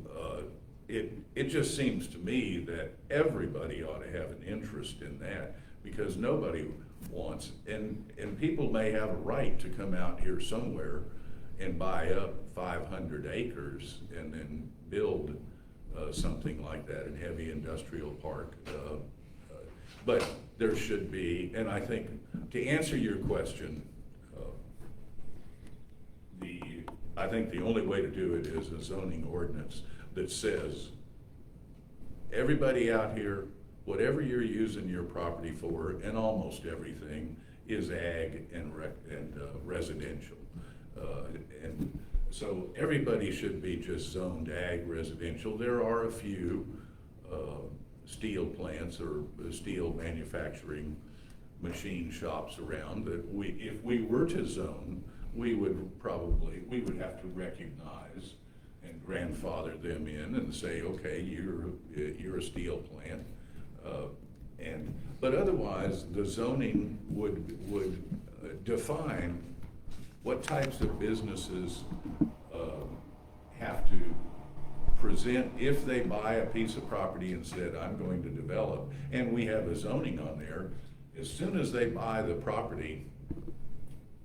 it just seems to me that everybody ought to have an interest in that, because nobody wants, and people may have a right to come out here somewhere and buy up 500 acres and then build something like that in heavy industrial park. But there should be, and I think to answer your question, I think the only way to do it is a zoning ordinance that says, everybody out here, whatever you're using your property for, and almost everything, is ag and residential. And so everybody should be just zoned ag residential. There are a few steel plants or steel manufacturing machine shops around that if we were to zone, we would have to recognize and grandfather them in and say, okay, you're a steel plant. But otherwise, the zoning would define what types of businesses have to present, if they buy a piece of property and said, I'm going to develop, and we have a zoning on there, as soon as they buy the property,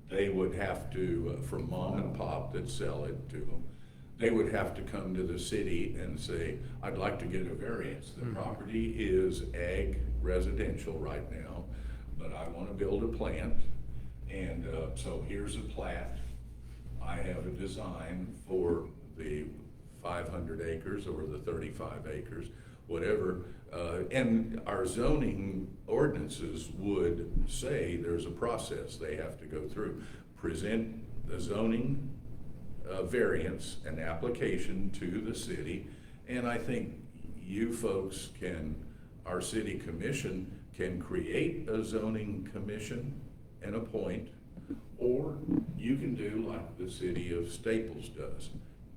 they would have to, from mom and pop that sell it to them, they would have to come to the city and say, I'd like to get a variance. The property is ag residential right now, but I want to build a plant, and so here's a plat. I have a design for the 500 acres or the 35 acres, whatever, and our zoning ordinances would say there's a process they have to go through. Present the zoning variance and application to the city, and I think you folks can, our city commission can create a zoning commission and appoint, or you can do like the city of Staples does.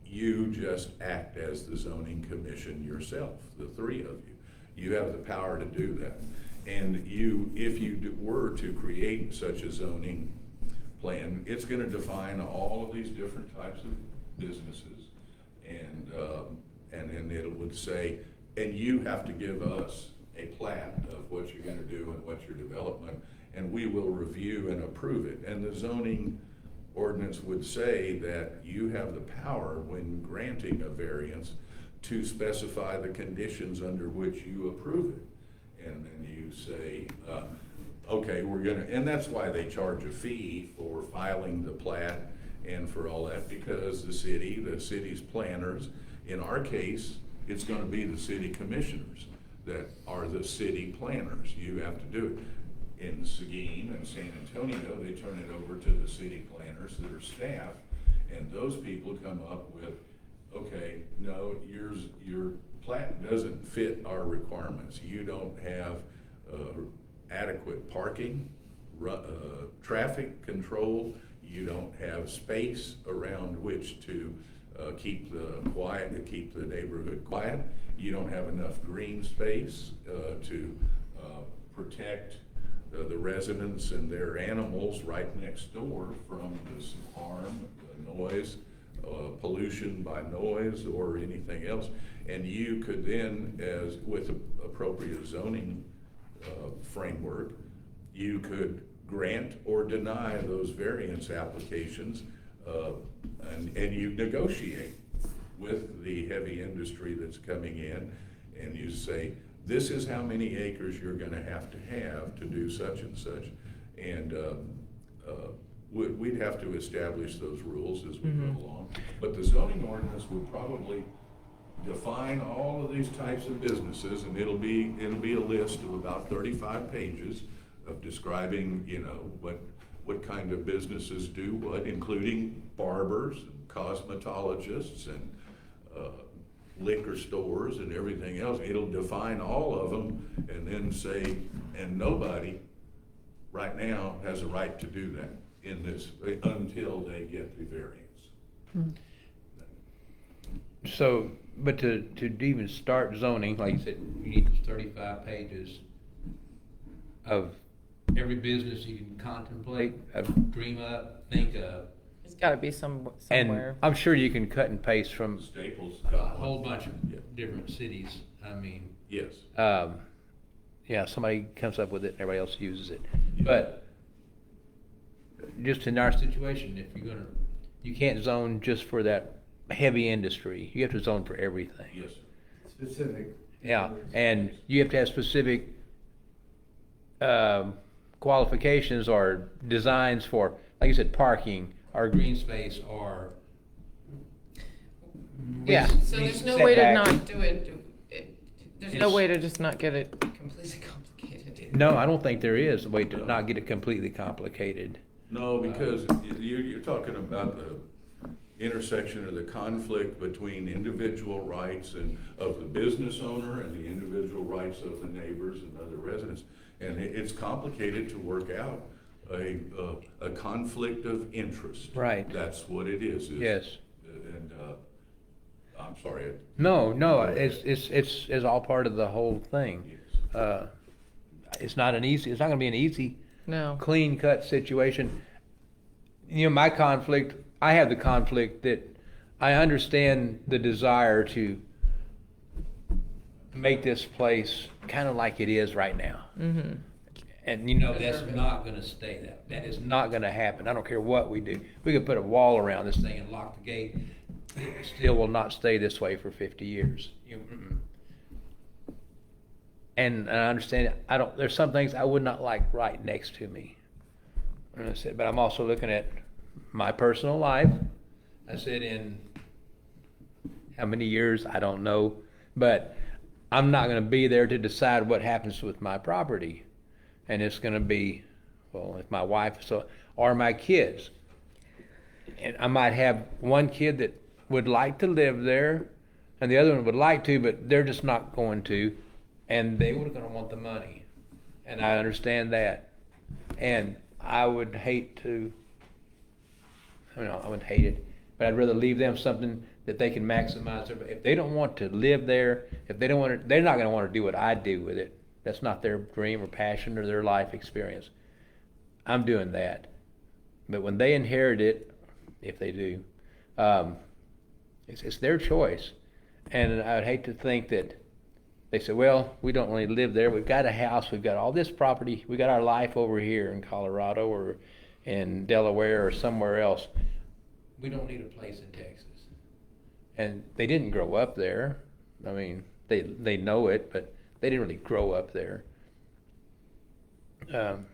You just act as the zoning commission yourself, the three of you. You have the power to do that. And you, if you were to create such a zoning plan, it's going to define all of these different types of businesses, and then it would say, and you have to give us a plat of what you're going to do and what's your development, and we will review and approve it. And the zoning ordinance would say that you have the power when granting a variance to specify the conditions under which you approve it. And then you say, okay, we're gonna, and that's why they charge a fee for filing the plat and for all that, because the city's planners, in our case, it's gonna be the city commissioners that are the city planners. You have to do it. In Seguin and San Antonio, they turn it over to the city planners that are staff, and those people come up with, okay, no, your plat doesn't fit our requirements. You don't have adequate parking, traffic control. You don't have space around which to keep the neighborhood quiet. You don't have enough green space to protect the residents and their animals right next door from this harm, the noise, pollution by noise or anything else. And you could then, as with appropriate zoning framework, you could grant or deny those variance applications, and you negotiate with the heavy industry that's coming in, and you say, this is how many acres you're going to have to do such and such, and we'd have to establish those rules as we go along. But the zoning ordinance would probably define all of these types of businesses, and it'll be a list of about 35 pages of describing, you know, what kind of businesses do what, including barbers, and cosmetologists, and liquor stores and everything else. It'll define all of them and then say, and nobody right now has a right to do that in this until they get the variance. So, but to even start zoning, like you said, you need 35 pages of every business you can contemplate, dream up, think of. It's gotta be somewhere. And I'm sure you can cut and paste from Staples a got whole one. bunch of different cities. I mean, Yes. yeah, somebody comes up with it, everybody else uses it. But just in our situation, if you can't zone just for that heavy industry. You have to zone for everything. Yes. Specific. Yeah, and you have to have specific qualifications or designs for, like you said, parking or green space or. Yeah, so there's no way to not do it. There's no way to just not get it completely complicated. No, I don't think there is a way to not get it completely complicated. No, because you're talking about the intersection of the conflict between individual rights and of the business owner and the individual rights of the neighbors and other residents. And it's complicated to work out a conflict of interest. Right. That's what it is. Yes. And I'm sorry. No, it's all part of the whole thing. Yes. It's not gonna be an easy, No. clean cut situation. You know, I have the conflict that I understand the desire to make this place kind of like it is right now. Mm-hmm. And you know, that's not gonna stay that. That is not gonna happen. I don't care what we do. We could put a wall around this thing and lock the gate. It still will not stay this way for 50 years. And I understand, there's some things I would not like right next to me. And I said, but I'm also looking at my personal life. I said, in how many years, I don't know. But I'm not gonna be there to decide what happens with my property. And it's going to be, well, if my wife or my kids. And I might have one kid that would like to live there, and the other one would like to, but they're just not going to, and they were going to want the money. And I understand that. And I would hate to, I wouldn't hate it, but I'd rather leave them something that they can maximize. If they don't want to live there, if they don't want to, they're not going to want to do what I do with it. That's not their dream or passion or their life experience. I'm doing that. But when they inherit it, if they do, it's their choice. And I'd hate to think that they say, well, we don't really live there. We've got a house. We've got all this property. We got our life over here in Colorado or in Delaware or somewhere else. We don't need a place in Texas. And they didn't grow up there. I mean, they know it, but they didn't really grow up there. And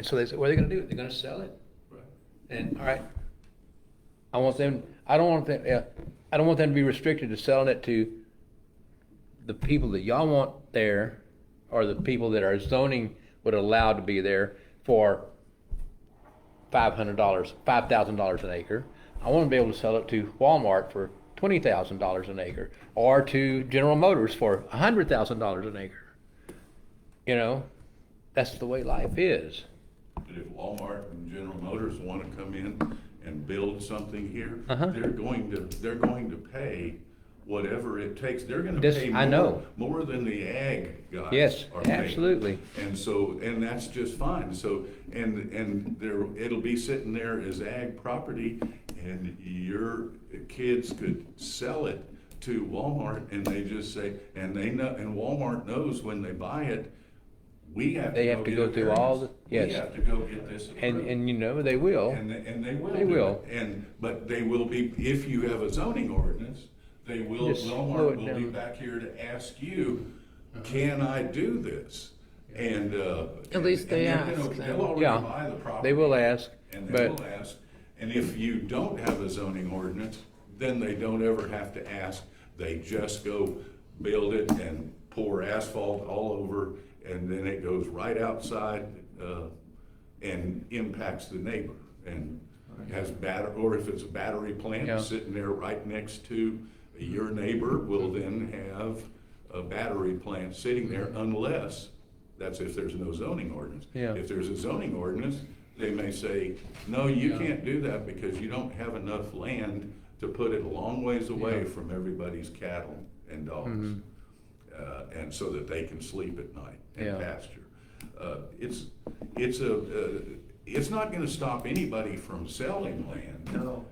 so they said, what are they going to do? They're going to sell it? Right. And all right, I don't want them to be restricted to selling it to the people that y'all want there, or the people that our zoning would allow to be there for $5,000 an acre. I want to be able to sell it to Walmart for $20,000 an acre, or to General Motors for $100,000 an acre. You know, that's the way life is. But if Walmart and General Motors want to come in and build something here, Uh-huh. they're going to pay whatever it takes. They're going to This- pay I know. more than the ag guys Yes, are paying. absolutely. And that's just fine. So, and it'll be sitting there as ag property, and your kids could sell it to Walmart, and they just say, and they know, and Walmart knows when they buy it, we have They have to go through all the, We yes. have to go get this approved. And you know, they will. And they will. They do will. it. But they will be, if you have a zoning ordinance, they will, Just slow Walmart it will be down. back here to ask you, can I do this? And, At least they and, you know, ask. they'll already Yeah, buy the property. they will ask, And they but will ask. And if you don't have a zoning ordinance, then they don't ever have to ask. They just go build it and pour asphalt all over, and then it goes right outside, and impacts the neighbor. And has or if it's a battery plant Yeah. sitting there right next to your neighbor, will then have a battery plant sitting there, unless, that's if there's no zoning ordinance. Yeah. If there's a zoning ordinance, they may say, no, you Yeah. can't do that because you don't have enough land to put it a long ways away Yeah. from everybody's cattle and dogs. Mhm. And so that they can sleep at night and Yeah. pasture. It's not gonna stop anybody from selling land. No.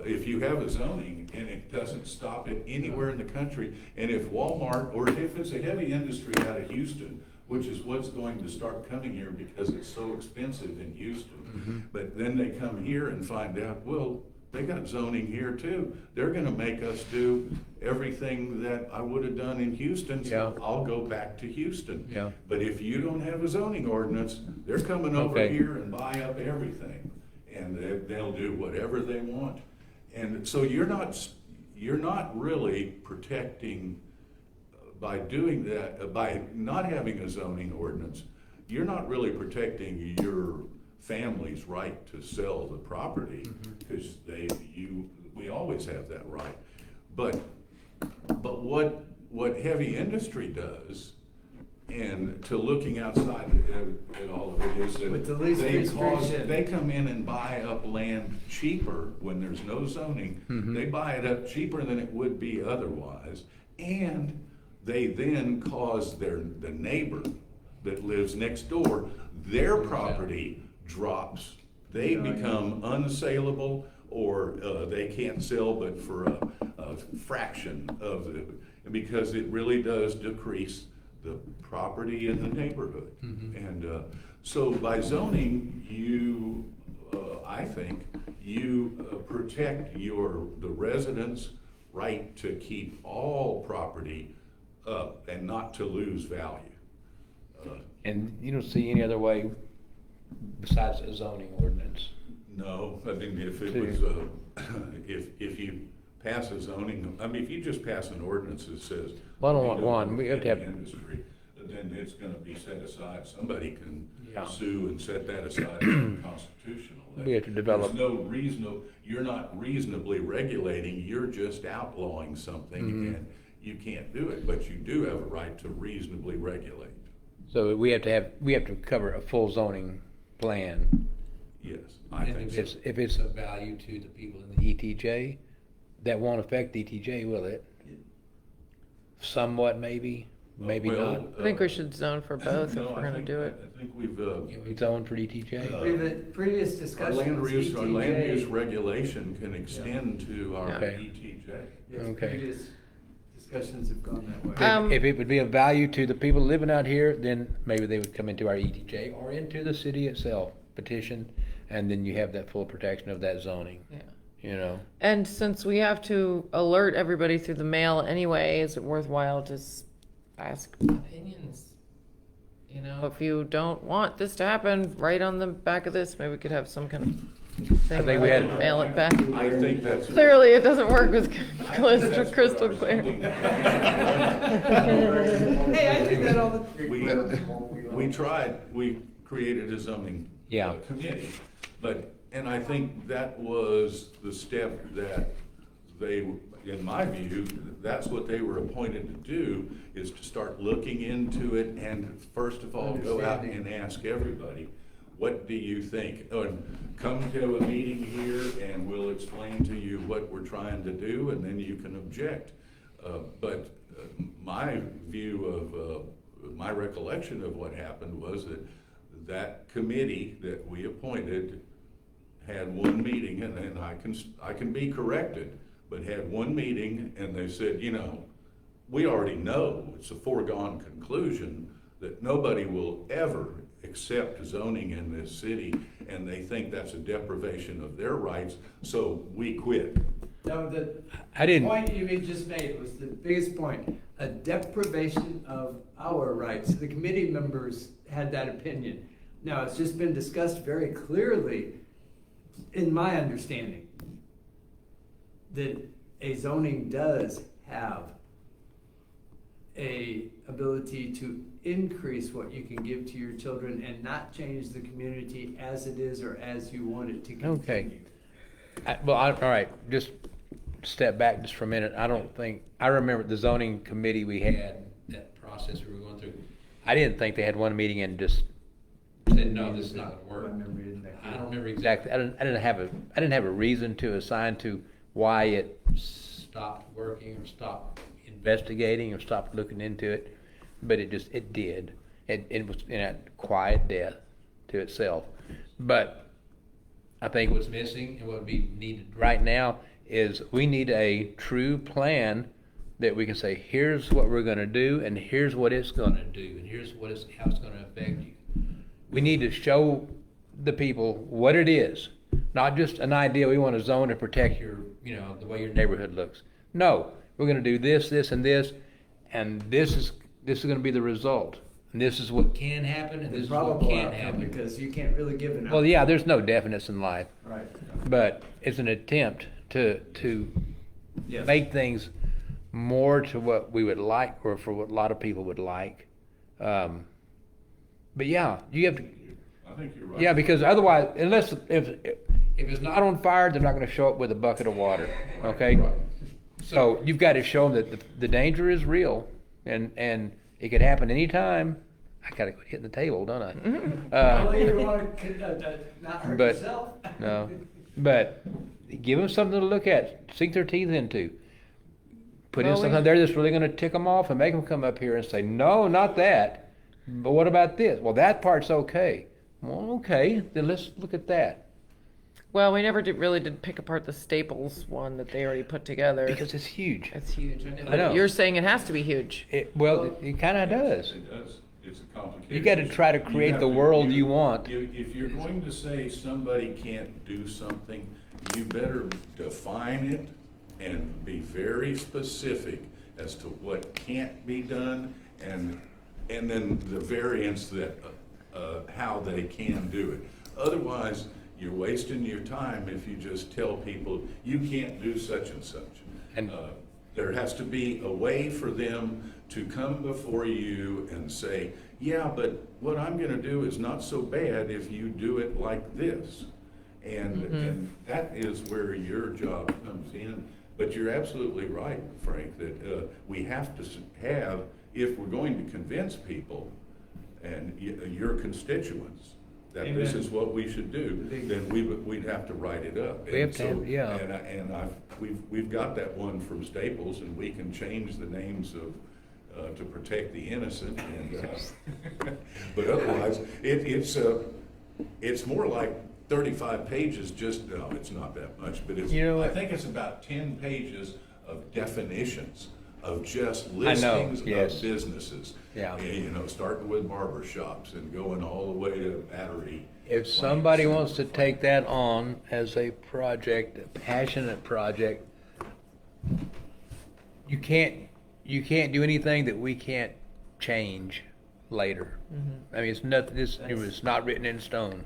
If you have a zoning, and it doesn't stop it anywhere in the country, and if Walmart, or if it's a heavy industry out of Houston, which is what's going to start coming here because it's so expensive in Houston, but then they come here and find out, well, they got zoning here too. They're gonna make us do everything that I would have done in Houston, so Yeah. I'll go back to Houston. Yeah. But if you don't have a zoning ordinance, they're coming over Okay. here and buy up everything, and they'll do whatever they want. And so you're not really protecting, by doing that, by not having a zoning ordinance, you're not really protecting your family's right to sell the property, because we always have that right. But what heavy industry does, and to looking outside at all of it, is With the that least restriction. they come in and buy up land cheaper when there's no zoning. They buy it up cheaper than it would be otherwise, and they then cause the neighbor that lives next door, their property drops. They become unsaleable, or they can't sell but for a fraction of because it really does decrease the property in the neighborhood. And so by zoning, you, I think, you protect the residents' right to keep all property up and not to lose value. And you don't see any other way besides a zoning ordinance. No, I mean, if it was, if you pass a zoning, I mean, if you just pass an ordinance that says. Well, I don't want one. We have to have- Industry, then it's gonna be set aside. Somebody can Yeah. sue and set that aside as unconstitutional. We have to develop- There's no reason, you're not reasonably regulating, you're just outlawing something, and you can't do it, but you do have a right to reasonably regulate. So we have to cover a full zoning plan. Yes, I think so. If it's of value to the people in the ETJ, that won't affect ETJ, will it? Somewhat, maybe, maybe Well, not. I think we should zone for both if no, we're I gonna think- do it. I think we've, It's on for ETJ. Previous our discussions. land use ETJ regulation can extend to our Okay. ETJ. Yes, Okay. previous discussions have gone that way. If it would be of value to the people living out here, then maybe they would come into our ETJ or into the city itself, petition, and then you have that full protection of that zoning, Yeah. you know? And since we have to alert everybody through the mail anyway, is it worthwhile to ask opinions? You know, if you don't want this to happen, right on the back of this, maybe we could have some kind of thing think where we we had- can mail it back. I think that's. Clearly, it doesn't work with That's crystal what clear. Hey, I do that all the. We tried, we created a zoning Yeah. committee, and I think that was the step that they, in my view, that's what they were appointed to do, is to start looking into it and first of all, go out and ask everybody, what do you think? And come to a meeting here and we'll explain to you what we're trying to do and then you can object. But my view of, my recollection of what happened was that committee that we appointed had one meeting, and then I can be corrected, but had one meeting and they said, you know, we already know, it's a foregone conclusion that nobody will ever accept zoning in this city, and they think that's a deprivation of their rights, so we quit. No, the I didn't- point you just made was the biggest point, a deprivation of our rights. The committee members had that opinion. Now, it's just been discussed very clearly, in my understanding, that a zoning does have a ability to increase what you can give to your children and not change the community as it is or as you want it to continue. Okay. All right, just step back just for a minute. I remember the zoning committee we had, that process we were going through. I didn't think they had one meeting and just said, no, this is not gonna work. I don't remember exactly. I didn't have a reason to assign to why it stopped working or stopped investigating or stopped looking into it, but it did. It was in a quiet death to itself. But I think what's missing and what would be needed right now is we need a true plan that we can say, here's what we're going to do, and here's what it's going to do, and here's how it's going to affect you. We need to show the people what it is, not just an idea we want to zone to protect the way your neighborhood looks. No, we're going to do this, this, and this, and this is going to be the result. And this is what can happen, and this is what Probable can't outcome, happen. because you can't really give an Well, yeah, there's no definites in life, Right. but it's an attempt to Yes. make things more to what we would like, or for what a lot of people would like. But yeah, you have to. I think you're right. Yeah, because otherwise, if it's not on fire, they're not going to show up with a bucket of water. Okay, Right. so you've got to show them that the danger is real, and it could happen anytime. I gotta quit hitting the table, don't I? Well, you want to not hurt but- yourself. No, but give them something to look at, sink their teeth into. Put in Well, something there that's really going to tick them off and make them come up here and say, no, not that. But what about this? Well, that part's okay. Well, okay, then let's look at that. Well, we never really did pick apart the Staples one that they already put together. Because it's huge. It's huge. I know. You're saying it has to be huge. Well, it kind of does. It does. It's a complicated. You got to try to create have the to- world you want. If you're going to say somebody can't do something, you better define it and be very specific as to what can't be done, and then the variance that, how they can do it. Otherwise, you're wasting your time if you just tell people, you can't do such and such. And- There has to be a way for them to come before you and say, yeah, but what I'm gonna do is not so bad if you do it like this. And that is where your job comes in. But you're absolutely right, Frank, that we have to have, if we're going to convince people and your constituents that this Amen. is what we should do, then we'd have to write it up. We have to have- yeah. And we've got that one from Staples, and we can change the names of, to protect the innocent, and, but otherwise, it's more like 35 pages, just, no, it's not that much, but it's, You know I what? think it's about 10 pages of definitions of just I know, listings yes. of businesses. Yeah. You know, starting with barber shops and going all the way to battery. If somebody wants to take that on as a project, a passionate project, you can't do anything that we can't change later. I mean, it's nothing. It's not written in stone.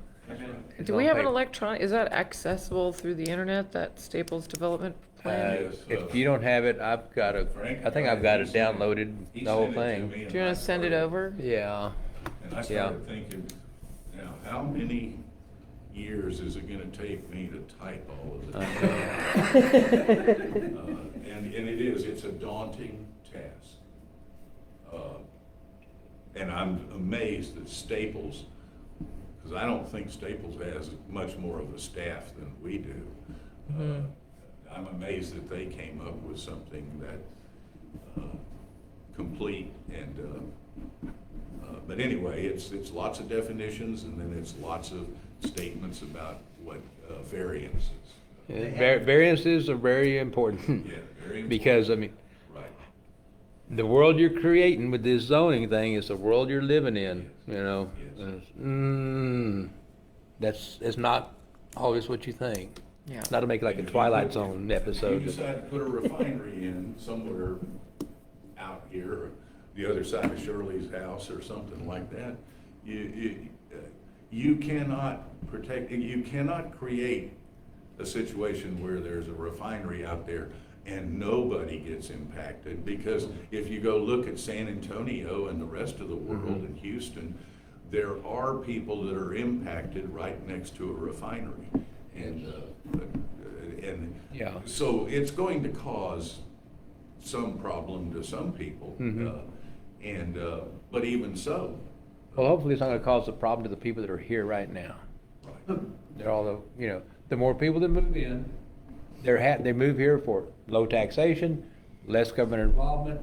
It's Do we on have an paper. electronic, is that accessible through the internet, that Staples development plan? If you don't have it, I've got it. Frank, I think I've got it he sent it- downloaded, he the whole sent it to thing. me, and Do you want I to send it started- over? Yeah. And I started thinking, now, how many years is it gonna take me to type all of this? And it is, it's a daunting task. And I'm amazed that Staples, because I don't think Staples has much more of a staff than we do. I'm amazed that they came up with something that complete and, but anyway, it's lots of definitions, and then it's lots of statements about what variance is. Variances are very important. Yeah, very important. Because, I mean, Right. the world you're creating with this zoning thing is the world you're living in, you know. Yes. It's not always what you think. Yeah. Not to make it like a And if you Twilight put- Zone If episode. you decide to put a refinery in somewhere out here, or the other side of Shirley's house or something like that, you cannot you cannot create a situation where there's a refinery out there and nobody gets impacted, because if you go look at San Antonio and the rest of the world and Houston, there are people that are impacted right next to a refinery. And Yeah. so it's going to cause some problem to some people. But even so, Well, hopefully it's not gonna cause a problem to the people that are here right now. They're all, the more people that move in, they move here for low taxation, less government involvement,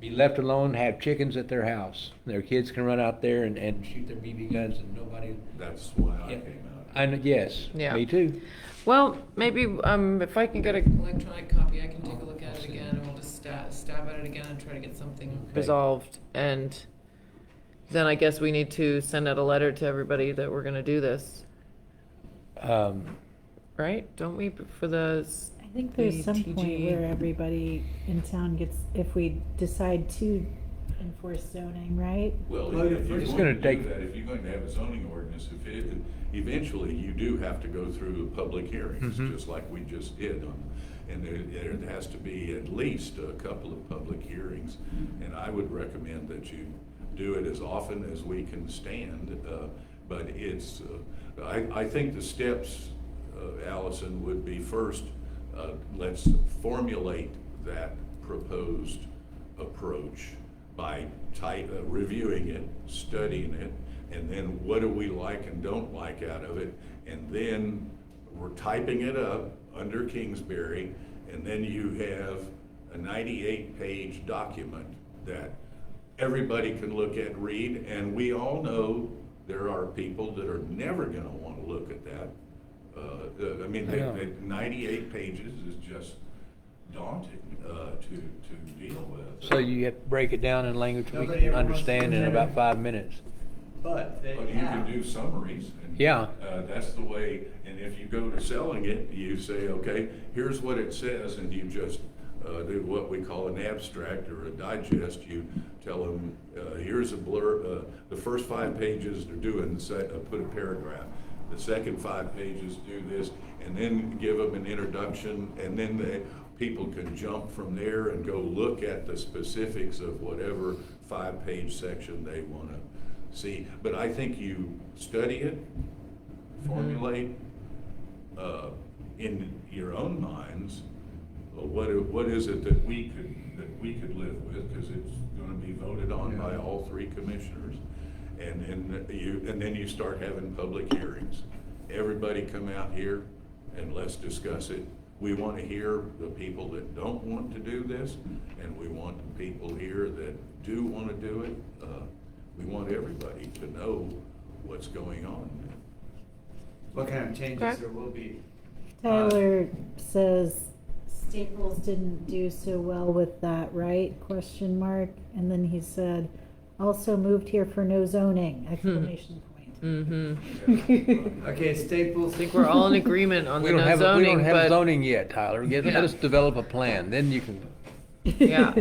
be left alone, have chickens at their house. Their kids can run out there and shoot their BB guns and nobody. that's why I Yeah. came out. And yes, Yeah. me too. Well, maybe if I can get an electronic copy, I can take a look at it again, and we'll just stab at it again and try to get something resolved. And then I guess we need to send out a letter to everybody that we're gonna do this, right? Don't we, for the, I think there's The some point TG. where everybody in town gets, if we decide to enforce zoning, right? Well, Well, if you're it's going to gonna take- do that, if you're going to have a zoning ordinance, eventually you do have to go through public hearings, just like we just did on, and there has to be at least a couple of public hearings. And I would recommend that you do it as often as we can stand, but it's, I think the steps, Allison, would be first, let's formulate that proposed approach by reviewing it, studying it, and then what do we like and don't like out of it, and then we're typing it up under Kingsbury, and then you have a 98-page document that everybody can look at, read, and we all know there are people that are never gonna wanna look at that. I mean, I know. 98 pages is just daunting to deal with. So you have to break it down in language we Nobody can ever wants understand to in do about that. 5 minutes. But they But you can do summaries. And, Yeah. That's the way, and if you go to selling it, you say, okay, here's what it says, and you just do what we call an abstract or a digest. You tell them, here's a blur, the first 5 pages they're doing, put a paragraph. The second 5 pages do this, and then give them an introduction, and then people can jump from there and go look at the specifics of whatever 5-page section they want to see. But I think you study it, formulate in your own minds, what is it that we could live with, because it's going to be voted on by all 3 commissioners, and then you start having public hearings. Everybody come out here and let's discuss it. We want to hear the people that don't want to do this, and we want the people here that do want to do it. We want everybody to know what's going on. What kind of changes Okay. there will be. Tyler says Staples didn't do so well with that, right? Question mark. And then he said, also moved here for no zoning, exclamation point. Mm-hmm. Okay, Staples. I think we're all in agreement on We the don't no have, we zoning, don't have but, zoning yet, Tyler. Let Yeah. us develop a plan, then you can. yeah.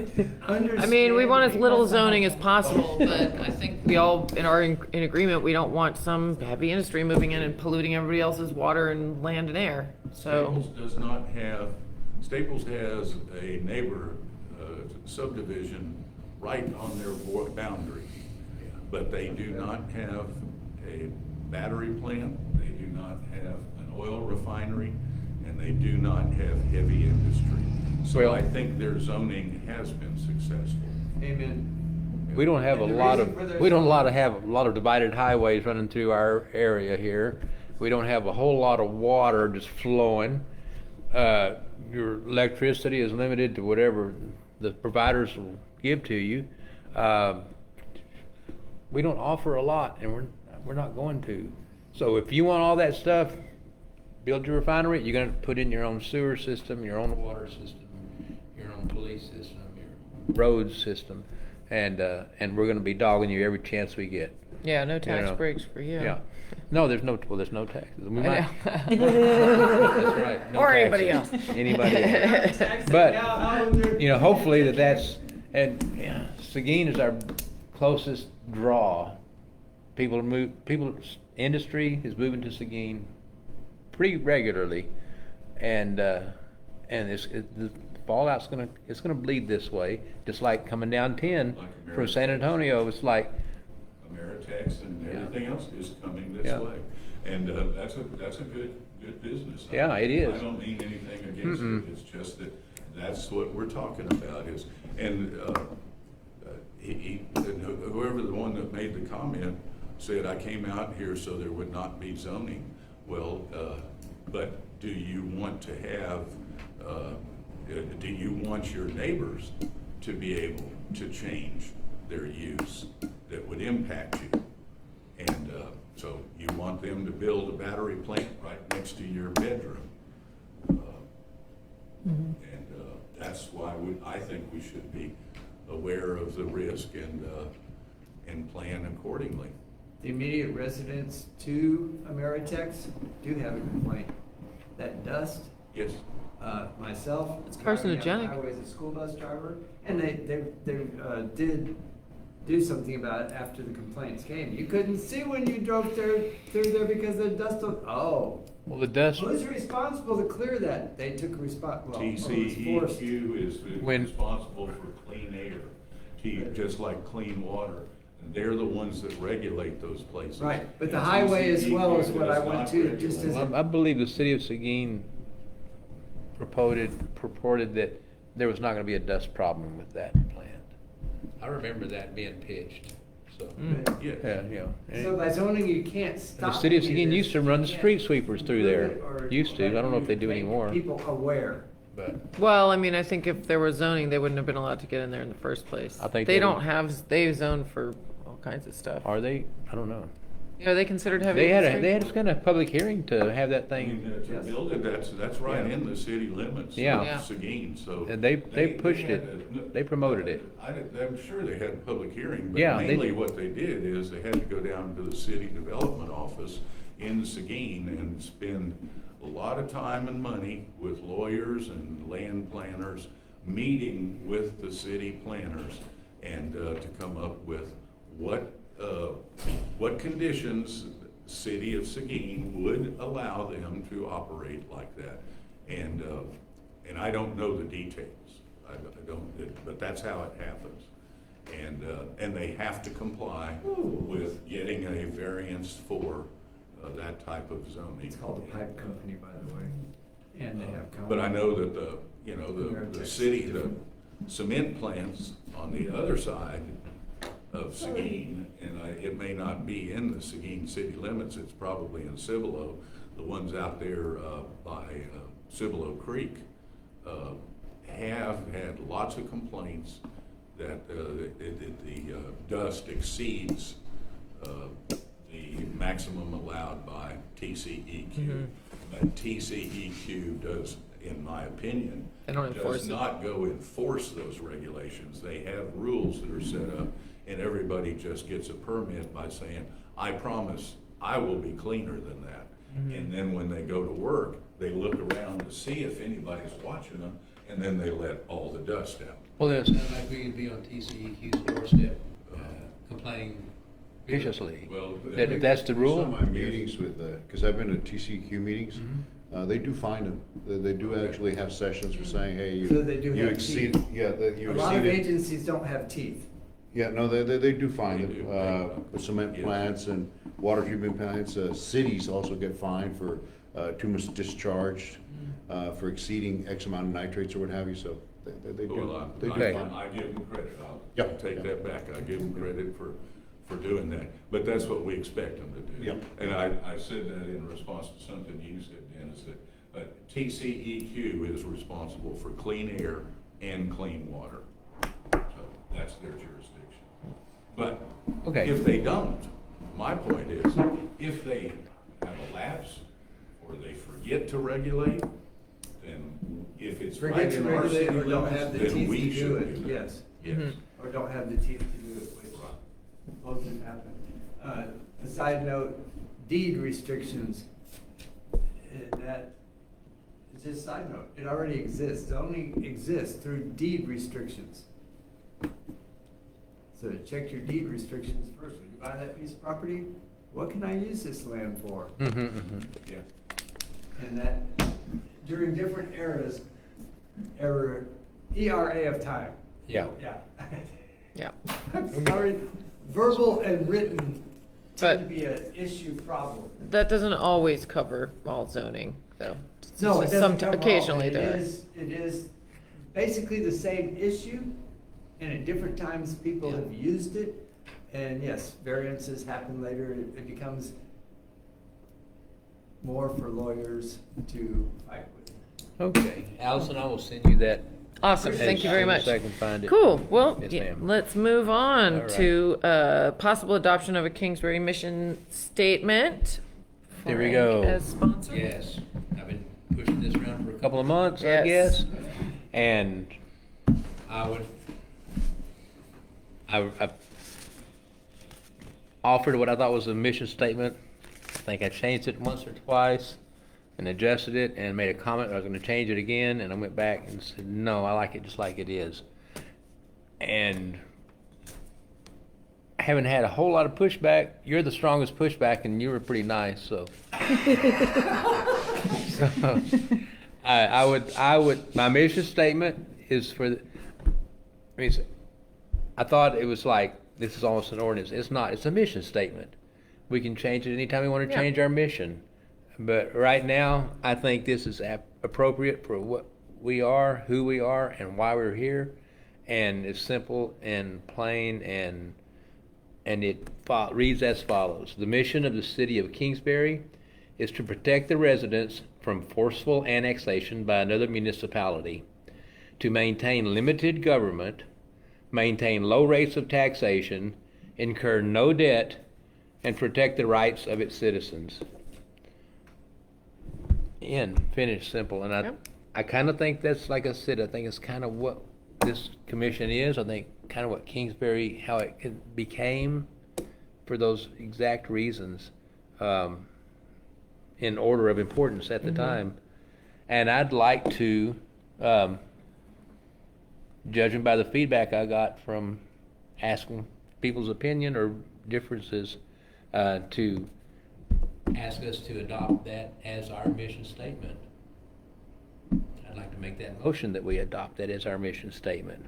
I mean, we want as little zoning as possible, but I think we all are in agreement, we don't want some heavy industry moving in and polluting everybody else's water and land and air, so. Staples has a neighbor subdivision right on their boundary, but they do not have a battery plant, they do not have an oil refinery, and they do not have heavy industry. So Well- I think their zoning has been successful. Amen. We don't have a And the lot reason for of, their we don't zoning- have a lot of divided highways running through our area here. We don't have a whole lot of water just flowing. Your electricity is limited to whatever the providers will give to you. We don't offer a lot, and we're not going to. So if you want all that stuff, build your refinery, you're gonna put in your own sewer system, your own water system, your own police system, your road system, and we're gonna be dogging you every chance we get. Yeah, no tax know. breaks for you. Yeah. No, there's no taxes. We I might, know. that's right. No Or anybody taxes. else. Anybody else. But, you know, hopefully that's, and yeah, Seguin is our closest draw. Industry is moving to Seguin pretty regularly, and the fallout's it's gonna bleed this way, just like coming down 10 Like from San Antonio. It's like, Ameritex and Yeah. everything else is coming this Yeah. way. And that's a good business. Yeah, it is. I don't mean anything against Mm-mm. it, it's just that that's what we're talking about is, and whoever the one that made the comment said, I came out here so there would not be zoning. Well, but do you want to have, do you want your neighbors to be able to change their use that would impact you? And so you want them to build a battery plant right next to your bedroom. And that's why I think we should be aware of the risk and plan accordingly. The immediate residents to Ameritex do have a complaint. That dust, Yes, myself. It's driving carcinogenic. down the highway as a school bus driver, and they did do something about it after the complaints came. You couldn't see when you drove through there because the dust. well, the dust. Who's responsible to clear that? They took well, it was forced. TCEQ is When- responsible for clean air, just like clean water. And they're the ones that regulate those places. Right, but the And highway as well is TCEQ what I does went not to, just regulate. as I believe the city of Seguin purported that there was not gonna be a dust problem with that plant. I remember that being pitched, so, Yeah. yeah. So by zoning, you can't The stop. city of any Seguin this. used to run the You can't street sweepers through there. move it or Used to. I don't know if they do make anymore. People aware. But Well, I mean, I think if there was zoning, they wouldn't have been allowed to get in there in the first place. I think They they don't would. have, they've zoned for all kinds of stuff. are they? I don't know. Are they considered heavy They industry? had kind of public hearing to have that I mean, thing. to build it, that's right Yeah. in the city limits Yeah. Yeah. of Seguin, so. And they pushed had it. They promoted it. I'm sure they had a public hearing, but Yeah, they mainly did. what they did is they had to go down to the city development office in Seguin and spend a lot of time and money with lawyers and land planners, meeting with the city planners, and to come up with what conditions city of Seguin would allow them to operate like that. And I don't know the details. I don't, but that's how it happens. And they have to comply with getting a variance for that type of zoning. It's called a pipe company, by the way, and they have. But I know that the city, the cement plants on the other side of Seguin, and it may not be in the Seguin city limits, it's probably in Cibolo. The ones out there by Cibolo Creek have had lots of complaints that the dust exceeds the maximum allowed by TCEQ. But TCEQ does, in my opinion, They don't enforce does it. not go enforce those regulations. They have rules that are set up, and everybody just gets a permit by saying, I promise I will be cleaner than that. And then when they go to work, they look around to see if anybody's watching them, and then they let all the dust out. Well, there's Sounds like we could be on TCEQ's doorstep, complaining. viciously. Well, That if that's the rule. Some of my meetings with, because I've been to TCQ meetings, they do find them. They do actually have sessions for saying, hey, So they do you have exceed, teeth. yeah, that you A lot of exceeded. agencies don't have teeth. Yeah, no, they do find They them. do. Cement Yes. plants and water treatment plants, cities also get fined for too much discharge, for exceeding X amount of nitrates or what have you, so they do. Well, They do Okay. find. I give them credit. I'll Yep. take that back. I give them credit for doing that. But that's what we expect them to do. Yep. And I said that in response to something you said, Dennis, that TCEQ is responsible for clean air and clean water. So that's their jurisdiction. But Okay. if they don't, my point is, if they have a lapse or they forget to regulate, then if it's right Forget to in our regulate city or don't limits, have the then teeth we to do should it, do that. yes. Yes. Or don't have the teeth to do it, which both can happen. A side note, deed restrictions, that, it's just a side note, it already exists, it only exists through deed restrictions. So check your deed restrictions first. When you buy that piece of property, what can I use this land for? Yeah. And that during different eras, ERA of time. Yeah. Yeah. Yeah. I'm sorry, verbal and written tend to But- be an issue problem. That doesn't always cover all zoning, though. No, it doesn't cover all. Occasionally It there. is basically the same issue, and at different times people have used it. And yes, variances happen later, it becomes more for lawyers to fight with. Okay, Allison, I will send you that. Awesome, thank you very as much. soon as I can find it. Cool, well, Yes, yeah, ma'am. let's move on All right. to possible adoption of a Kingsbury mission statement. There we Frank go. As sponsor. Yes, I've been pushing this around for a couple of months, I Yes. guess. And I offered what I thought was a mission statement. I think I changed it once or twice and adjusted it and made a comment. I was gonna change it again, and I went back and said, no, I like it just like it is. And I haven't had a whole lot of pushback. You're the strongest pushback, and you were pretty nice, so. So, I would, my mission statement is I thought it was like, this is almost an ordinance. It's not, it's a mission statement. We can change it anytime we want to Yeah. change our mission. But right now, I think this is appropriate for what we are, who we are, and why we're here. And it's simple and plain, and it reads as follows. The mission of the city of Kingsbury is to protect the residents from forceful annexation by another municipality, to maintain limited government, maintain low rates of taxation, incur no debt, and protect the rights of its citizens. End, finish, simple. And Yep. I kind of think that's, like I said, I think it's kind of what this commission is. I think kind of what Kingsbury, how it became for those exact reasons, in order of importance at the time. And I'd like to, judging by the feedback I got from asking people's opinion or differences, to Ask us to adopt that as our mission statement. I'd like to make that motion. motion that we adopt that as our mission statement.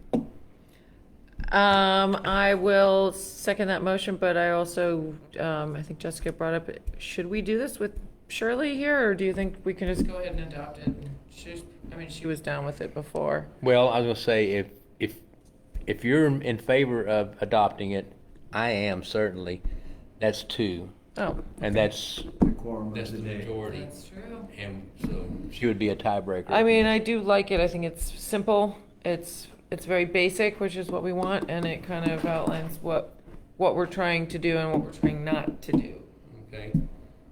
I will second that motion, but I also, I think Jessica brought up, should we do this with Shirley here, or do you think we can just go ahead and adopt it? She was down with it before. Well, I was gonna say, if you're in favor of adopting it, I am certainly. That's 2, Oh, and that's, The quorum That's of the the day. majority. true. And so, she would be a tiebreaker. I mean, I do like it. I think it's simple. It's very basic, which is what we want, and it kind of outlines what we're trying to do and what we're trying not to do. okay,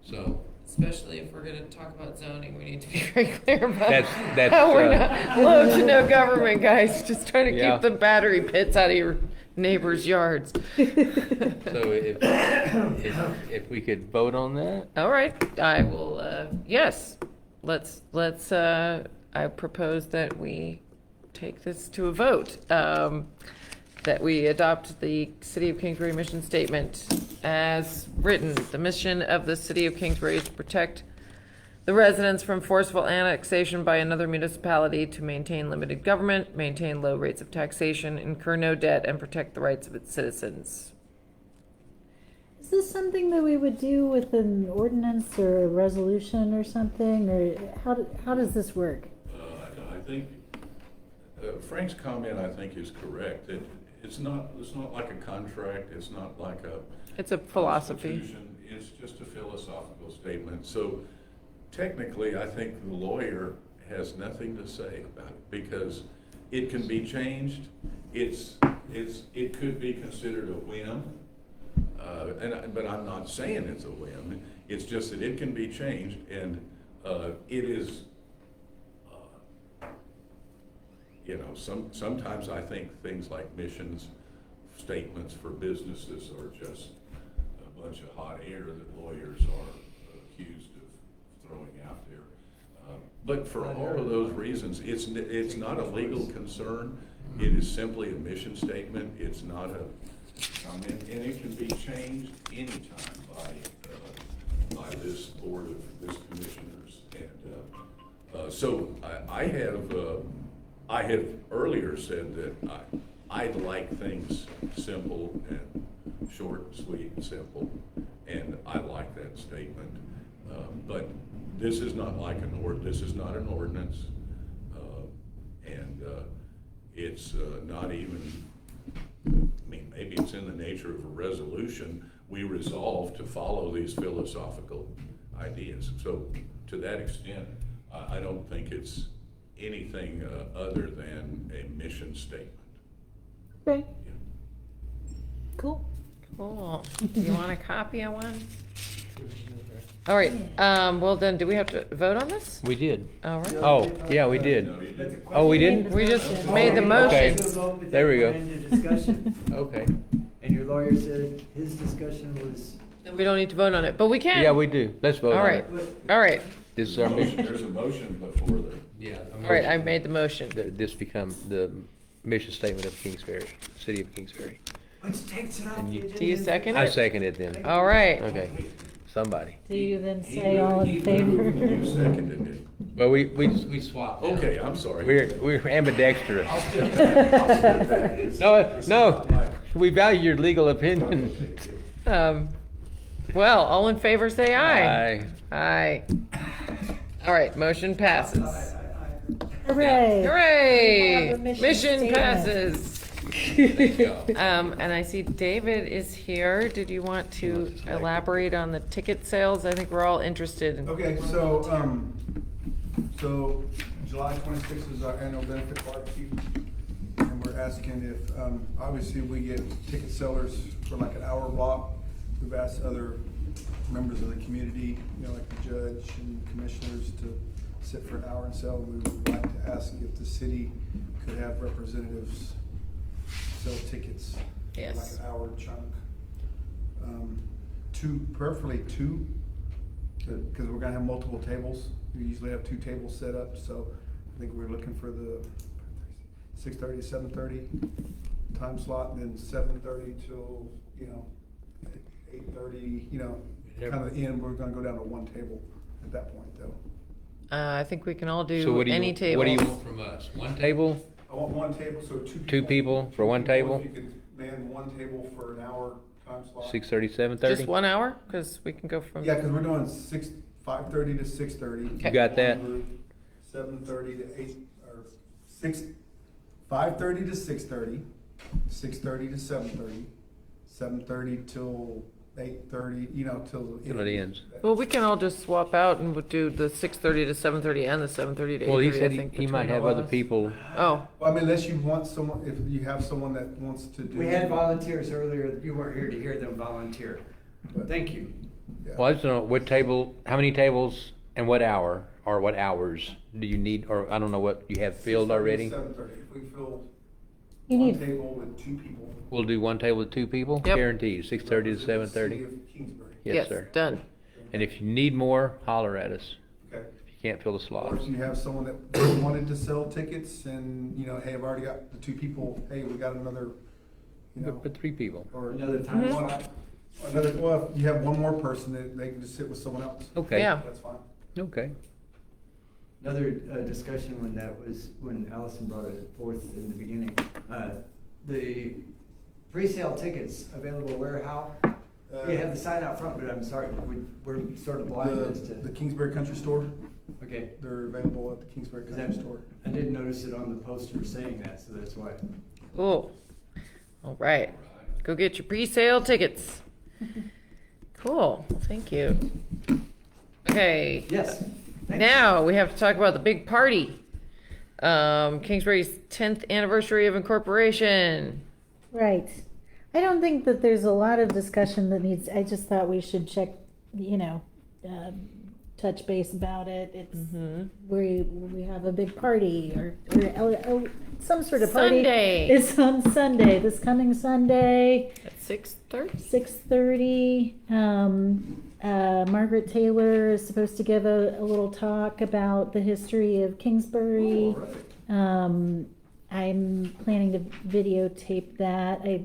so, Especially if we're going to talk about zoning, we need to be very clear about That's, how we're not low to no government, guys. Just trying to Yeah. keep the battery pits out of your neighbors' yards. So if we could vote on that? All right, I will, yes, let's, I propose that we take this to a vote, that we adopt the City of Kingsbury mission statement as written. The mission of the City of Kingsbury is to protect the residents from forceful annexation by another municipality, to maintain limited government, maintain low rates of taxation, incur no debt, and protect the rights of its citizens. Is this something that we would do with an ordinance or a resolution or something, or how does this work? I think Frank's comment, I think, is correct. It's not like a contract, it's not like a It's a philosophy. constitution, it's just a philosophical statement. So technically, I think the lawyer has nothing to say about it, because it can be changed. It could be considered a whim, but I'm not saying it's a whim. It's just that it can be changed, and it is. Sometimes I think things like missions statements for businesses are just a bunch of hot air that lawyers are accused of throwing out there. But for all of those reasons, it's not a legal concern. It is simply a mission statement. It's not and it can be changed anytime by this board of this commissioners. And so I have earlier said that I'd like things simple and short, sweet, and simple, and I like that statement. But this is not like this is not an ordinance, and it's not even. I mean, maybe it's in the nature of a resolution. We resolve to follow these philosophical ideas. So, to that extent, I don't think it's anything other than a mission statement. Okay, Yeah. cool. Cool. You want a copy of one? All right, well then, do we have to vote on this? We did. All right. Oh, yeah, we did. Oh, we didn't? We just made the Okay. motion. There we go. Discussion, Okay. and your lawyer said his discussion was. We don't need to vote on it, but we can. Yeah, we do. Let's vote All on right, it. all right, This is our mission. There's a motion before the. yeah. all right, I made the motion. This becomes the mission statement of Kingsbury, City of Kingsbury. Which takes it off And the you- agenda. Do you second I it? second it then. All right. Okay, somebody. Do you then say all in You favor? seconded it. Well, We swapped. now. Okay, I'm sorry. we're ambidextrous. I'll still take it. No, we value your legal opinion. Well, all in favor, say aye. Aye. Aye. All right, motion passes. Hooray! Hooray! Have a mission Mission statement. passes. Thank y'all. And I see David is here. Did you want to elaborate on the ticket sales? I think we're all interested in. Okay, so July 26th is our annual benefit barbecue, and we're asking if, obviously we get ticket sellers for like an hour block, we've asked other members of the community, you know, like the judge and commissioners to sit for an hour and sell. We would like to ask if the city could have representatives sell tickets. Yes. Like an hour chunk. Preferably two, because we're gonna have multiple tables. We usually have 2 tables set up, so I think we're looking for the 6:30 to 7:30 time slot, and then 7:30 till, you know, 8:30, you know, kind of the end. We're gonna go down to 1 table at that point, though. I think we can all So do what do you- any table. what do you- Want from us, one table? Table, I want 1 table, so 2 people. 2 people for 1 If you table, could man 1 table for an hour time slot. 6:30, 7:30? Just 1 hour? Because we can go from. Yeah, because we're doing 5:30 to 6:30. Okay. You got that? 7:30 to 8, or 5:30 to 6:30, 6:30 to 7:30, 7:30 till 8:30, you know, till. Till it ends. Well, we can all just swap out and we'll do the 6:30 to 7:30 and the 7:30 to 8:30. Well, he said I think, he might between have all other of us. people. Oh, Well, I mean, unless you want someone, if you have someone that wants to do. We had volunteers earlier, you weren't here to hear them volunteer. Thank you. Yeah. Well, I just don't know what table, how many tables and what hour, or what hours do you need, or I don't know what you have filled 6:30 to already? 7:30, if we fill You 1 need- table with 2 people. We'll do 1 table with 2 people, Yep. guaranteed, 6:30 to 7:30? City of Kingsbury. Yes, sir. done. And if you need more, holler at us, Okay. if you can't fill the Or slots. if you have someone that wanted to sell tickets and, you know, hey, I've already got the 2 people, hey, we got another, you know. But 3 people. Or Another time one- slot. well, if you have 1 more person, they can just sit with someone else. Okay. Yeah. That's fine. Okay. Another discussion when Allison brought it forth in the beginning. The pre-sale tickets available where, how? You have the sign out front, but I'm sorry, we're sort of blind as to. The Kingsbury Country Store, Okay. they're available at the Kingsbury Is Country that- Store. I didn't notice it on the poster saying that, so that's why. Cool. All right. Go get your pre-sale tickets. Cool. Well, thank you. Okay. Yes. Thanks. Now we have to talk about the big party. Kingsbury's 10th anniversary of incorporation. Right. I don't think that there's a lot of discussion that needs, I just thought we should check, you know, touch base about it. It's, we have a big party or some sort of party. Sunday. It's on Sunday, this coming Sunday, At 6:30? 6:30. Margaret Taylor is supposed to give a little talk about the history of Kingsbury. I'm planning to videotape that. I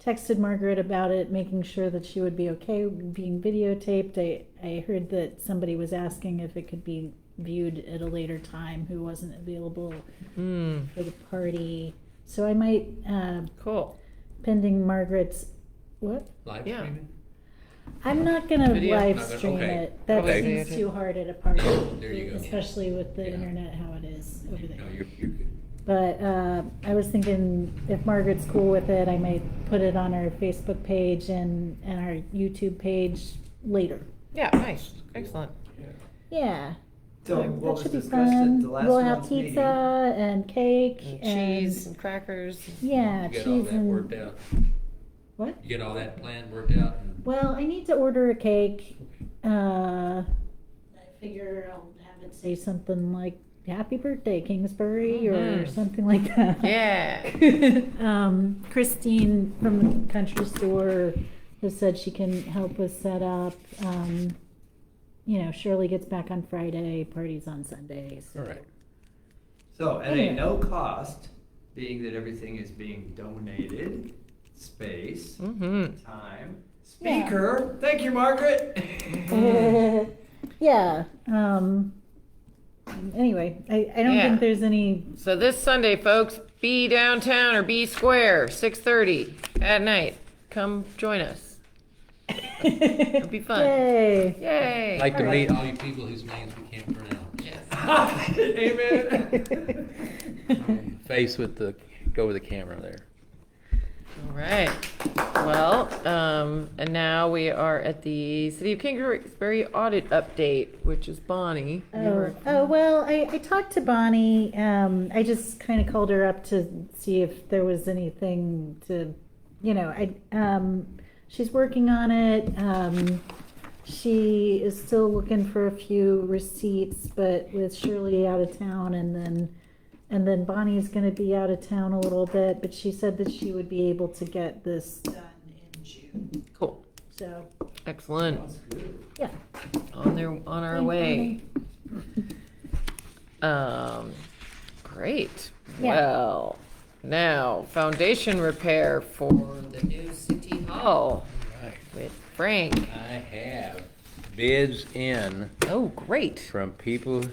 texted Margaret about it, making sure that she would be okay being videotaped. I heard that somebody was asking if it could be viewed at a later time who wasn't available for the party. So I might, Cool. pending Margaret's, what? Live Yeah. streaming? I'm not gonna Video? live Not gonna- stream okay. it. That Okay. seems too hard at a party. There you go. Especially with the Yeah. internet, how it is over there. No, you're good. But I was thinking if Margaret's cool with it, I might put it on our Facebook page and our YouTube page later. Yeah, nice. Excellent. Yeah. So that what was should be discussed fun. at the last We'll have month's meeting? pizza and cake And cheese and crackers. yeah, You get all cheese that worked and out? what? You get all that plan worked out? Well, I need to order a cake. I figure I'll have it say something like "Happy Birthday, Kingsbury" or Mhm. something like that. Yeah. Christine from the country store has said she can help us set up. You know, Shirley gets back on Friday, party's on Sunday. So. All right. So, at Anyway. a no cost, being that everything is being donated, space, Mm-hmm. time, speaker, thank you, Margaret. Yeah. Anyway, I don't Yeah. think there's any. So this Sunday, folks, be downtown or be square, 6:30 at night. Come join us. It'll be fun. Yay. Yay. Like to meet, All you people whose names we can't pronounce. Yes. Amen. face with the, go with the camera there. All right. Well, and now we are at the City of Kingsbury audit update, which is Bonnie. Well, I talked to Bonnie. I just kind of called her up to see if there was anything to, you know, she's working on it. She is still looking for a few receipts, but with Shirley out of town and then Bonnie's gonna be out of town a little bit, but she said that she would be able to get this done in June. Cool. So, Excellent. Sounds good. yeah. On our Thanks, way. Bonnie. Great. Yeah. Well, now foundation repair for the new city hall Right. with Frank. I have bids in Oh, great. from people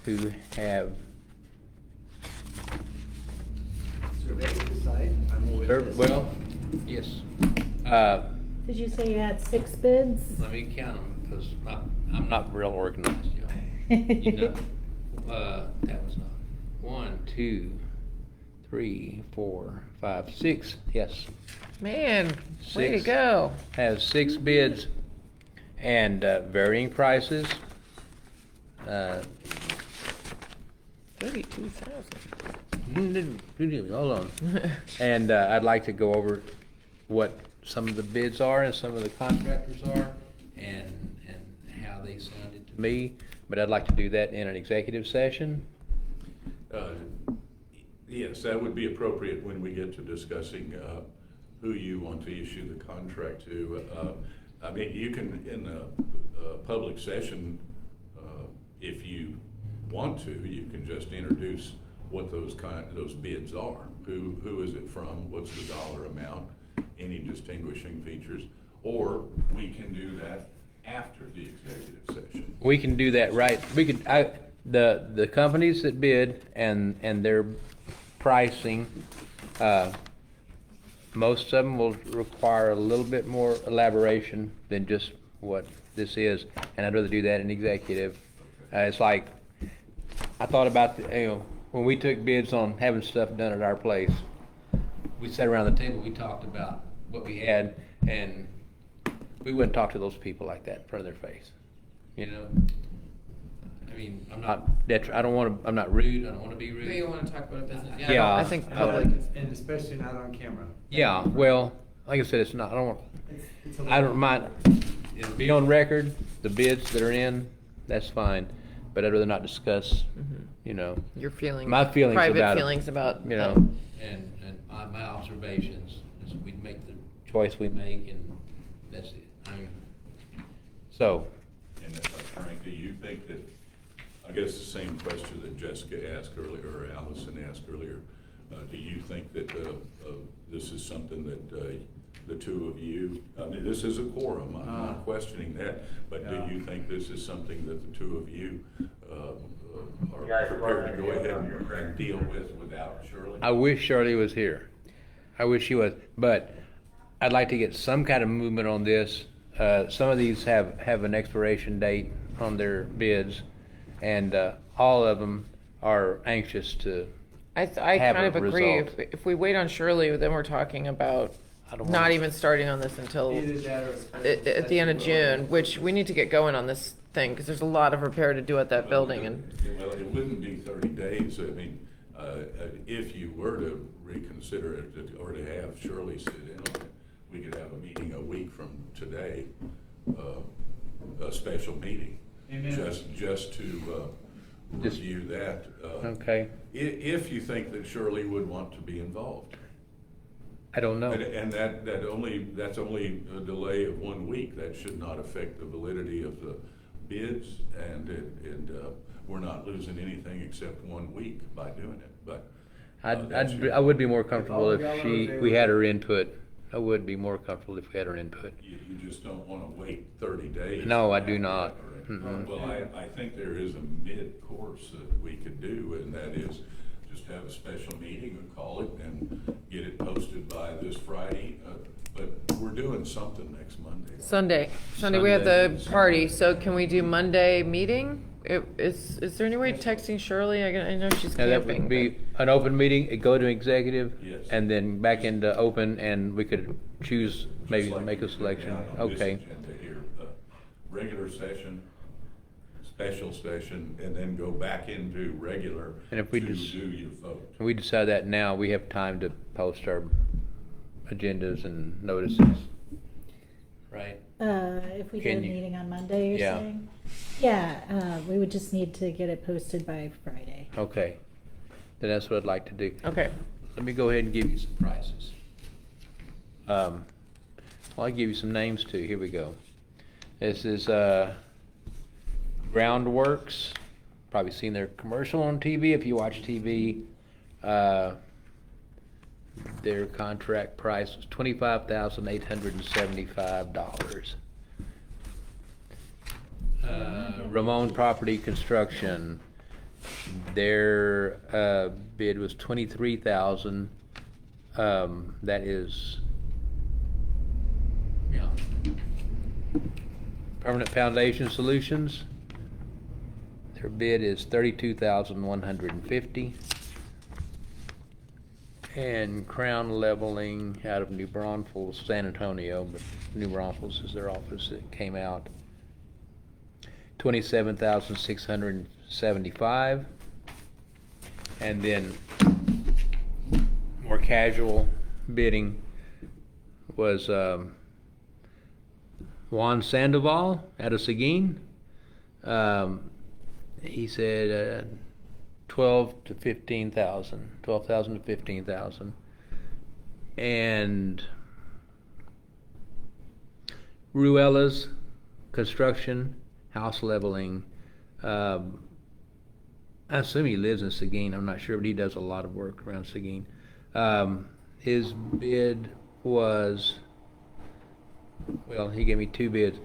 who have Survey the site, I'm aware of this. well, yes. Did you say you had 6 bids? Let me count them, because I'm not real organized, you know. That was not 1, 2, 3, 4, 5, 6. Yes, Man, way to 6. go. has 6 bids and varying prices. 32,000. Hold on. And I'd like to go over what some of the bids are and some of the contractors are and how they sounded to me. But I'd like to do that in an executive session. Yes, that would be appropriate when we get to discussing who you want to issue the contract to. I mean, you can, in a public session, if you want to, you can just introduce what those bids are. Who is it from? What's the dollar amount? Any distinguishing features? Or we can do that after the executive session. We can do that, right? We could, the companies that bid and their pricing, most of them will require a little bit more elaboration than just what this is, and I'd rather do that in executive. It's like, I thought about, when we took bids on having stuff done at our place, we sat around the table, we talked about what we had, and we wouldn't talk to those people like that in front of their face, you know? I mean, I'm not I'm not rude, I don't wanna be rude. You want to talk about a business? Yeah. I think public is. And especially not on camera. Yeah, well, like I said, it's not, It's a I don't little- mind, it'll be on record, the bids that are in, that's fine, but I'd rather not discuss, you know, Your feelings. My feelings private about it, feelings about. you know. And my observations is we make the choice we make. make and that's it. So, And Frank, do you think that, I guess the same question that Jessica asked earlier, or Allison asked earlier, do you think that this is something that the two of you, I mean, this is a quorum, I'm not questioning that, but do you think this is something that the two of you are prepared to go ahead and deal with without Shirley? I wish Shirley was here. I wish she was, but I'd like to get some kind of movement on this. Some of these have an expiration date on their bids, and all of them are anxious to. I have kind of a agree. result. If we wait on Shirley, then we're talking about I don't not wanna- even starting on this until Either that or a special at the end of session. June, which we need to get going on this thing because there's a lot of repair to do at that building. And Well, it wouldn't be 30 days. I mean, if you were to reconsider it or to have Shirley sit in on it, we could have a meeting a week from today, a special meeting. Amen. Just to review that. Okay, If you think that Shirley would want to be involved. I don't know. And that's only a delay of 1 week. That should not affect the validity of the bids, and we're not losing anything except 1 week by doing it, but. I would be more comfortable if we had her input. I would be more comfortable if we had her input. You just don't want to wait 30 days. No, I do not. Well, I think there is a mid-course that we could do, and that is just have a special meeting and call it and get it posted by this Friday. But we're doing something next Monday. Sunday we have the Sunday. party. So can we do Monday meeting? Is there any way texting Shirley? I know she's Now, that camping. would be an open meeting, it go to executive, Yes. and then back into open, and we could choose, maybe Just like make a we did selection. now on this Okay. agenda here, regular session, special session, and then go back into regular And if we to just- do your vote. We decide that now, we have time to post our agendas and notices. right? If we did a Can you- meeting on Monday, you're Yeah. saying? Yeah, we would just need to get it posted by Friday. Okay, then that's what I'd like to do. Okay. Let me go ahead and give you some, Prices. well, I'll give you some names too. Here we go. This is, Groundworks. Probably seen their commercial on TV if you watch TV. Their contract price was $25,875. Ramon Property Construction, their bid was $23,000. That is, Yeah. Permanent Foundation Solutions, their bid is $32,150. And Crown Leveling out of New Braunfels, San Antonio, but New Braunfels is their office that came out. $27,675. And then more casual bidding was Juan Sandoval out of Seguin. He said 12,000 to 15,000. And Ruella's Construction, House Leveling. I assume he lives in Seguin. I'm not sure, but he does a lot of work around Seguin. His bid was, well, he gave me two bids.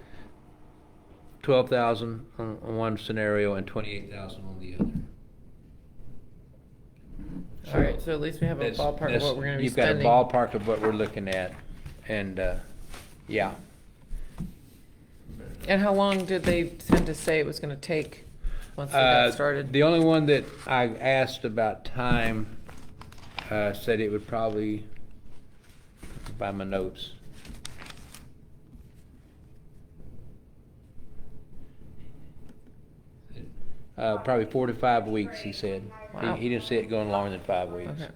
12,000 on one scenario and 28,000 on the other. All right, so at least we have a That's- ballpark of that's- what we're gonna be You've spending. got a ballpark of what we're looking at, and, yeah. And how long did they tend to say it was gonna take once they got started? The only one that I asked about time, said it would probably, by my notes. Probably 4 to 5 weeks, he said. Wow. He didn't see it going longer than 5 weeks. Okay.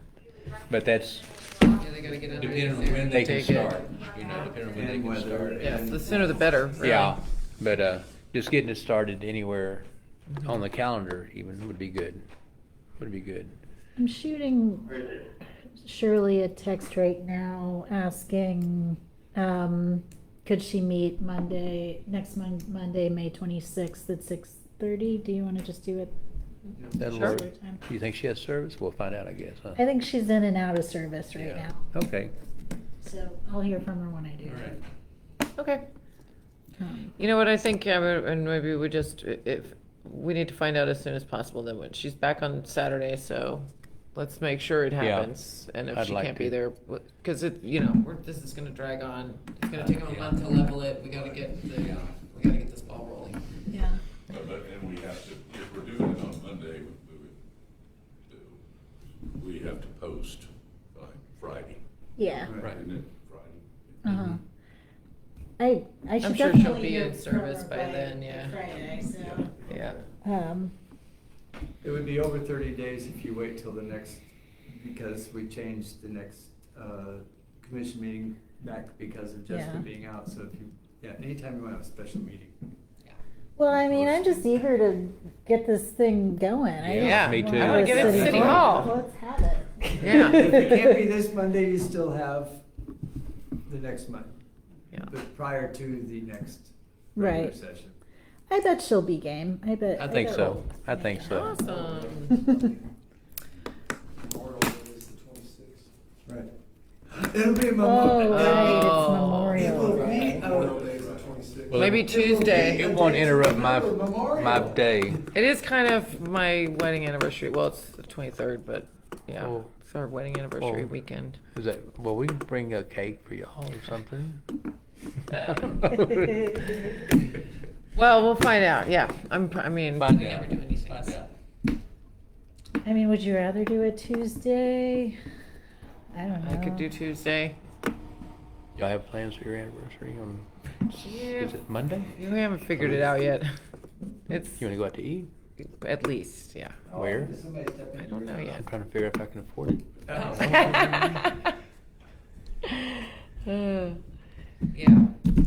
But that's, Yeah, they gotta get Depending on when they can Take it. start, depending on when they And can whether- start. Yeah, the sooner the better, really. yeah, but, just getting it started anywhere on the calendar even would be good. Would be good. I'm shooting Shirley a text right now asking, could she meet Monday, May 26th at 6:30? Do you want to just do it? That'll Sure. work. Do you think she has service? We'll find out, I guess, huh? I think she's in and out of service right Yeah. now, Okay. so I'll hear from her when I do. All right. Okay. Um, You know what I think, and maybe we just, if, we need to find out as soon as possible then when she's back on Saturday, so let's make sure it Yeah. happens. And if I'd she like can't to. be there, because it, this is gonna drag on. It's gonna take them a month to level it. We gotta get this ball rolling. Yeah. And we have to, if we're doing it on Monday, we have to post by Friday, Yeah. Right. isn't it? Friday. Uh-huh. I I'm should sure she'll definitely be hear in from service her by then, yeah. Friday, so, Yeah. It would be over 30 days if you wait till the next, because we changed the next commission meeting back because of Jessica Yeah. being out. So if you, anytime you want to have a special meeting. well, I mean, I'm just eager to get this thing going. Yeah, me too. I wanna get it to City Hall. Let's have it. Yeah. If it can't be this Monday, you still have the next month, Yeah. but prior to the next regular Right. session. I bet she'll be game. I bet. I think bet- so. I think so. Awesome. Memorial Day is the 26th. Right. It'll be a Oh, Memorial. right, it's Oh. Memorial It Day. Memorial Day is the 26th. Well, Maybe Tuesday. It won't interrupt my day. It is kind of my wedding anniversary. Well, it's the 23rd, but yeah, Oh. it's our wedding anniversary Oh. weekend. Is that, well, we can bring a cake for y'all or something. Well, we'll find out. Yeah, I mean, Find We out. never do anything. Find out. I mean, would you rather do it Tuesday? I don't know. I could do Tuesday. Y'all have plans for your anniversary on, Yeah. is it Monday? We haven't figured it out yet. It's You wanna go out to eat? at least, yeah. Where? I don't know I'm yet. trying to figure out if I can afford it. Yeah.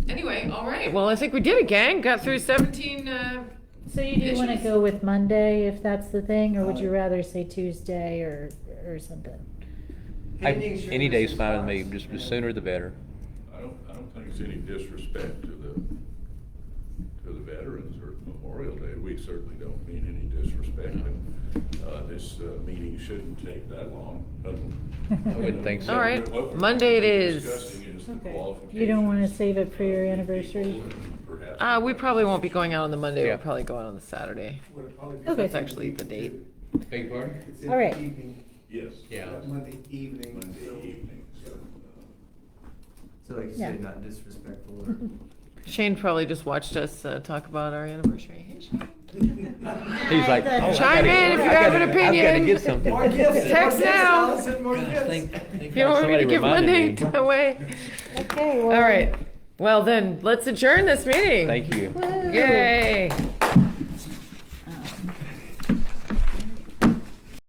Anyway, all right. Well, I think we did it, gang. Got through 17. So you do wanna Issues. go with Monday if that's the thing, or would you rather say Tuesday or something? Any day's fine with me, just the sooner the better. I don't think it's any disrespect to the veterans or Memorial Day. We certainly don't mean any disrespect. And, this meeting shouldn't take that long. I wouldn't think so. All right. What we're Monday it is. discussing is the Okay. You don't wanna save it for your anniversary? qualifications, We probably won't be going out on the Monday. Yeah. We'll probably go out on the Saturday. Would it probably be- Okay. That's actually the date. Beg your pardon? It's in All right. the evening, Yes. Yeah. Monday evening. Monday so- evening, so, So like you Yeah. say, not disrespectful or. Shane probably just watched us talk about our anniversary. Hey, Shane. He's like, I thought- oh, I Chime gotta- in if you I have gotta- an I've gotta opinion. get something. More gifts, Text more gifts, now. Allison, more gifts. If you don't want me to Somebody give reminded Monday me. away. Okay, well. All right. Well, then let's adjourn this meeting. Thank you. Woo. Yay.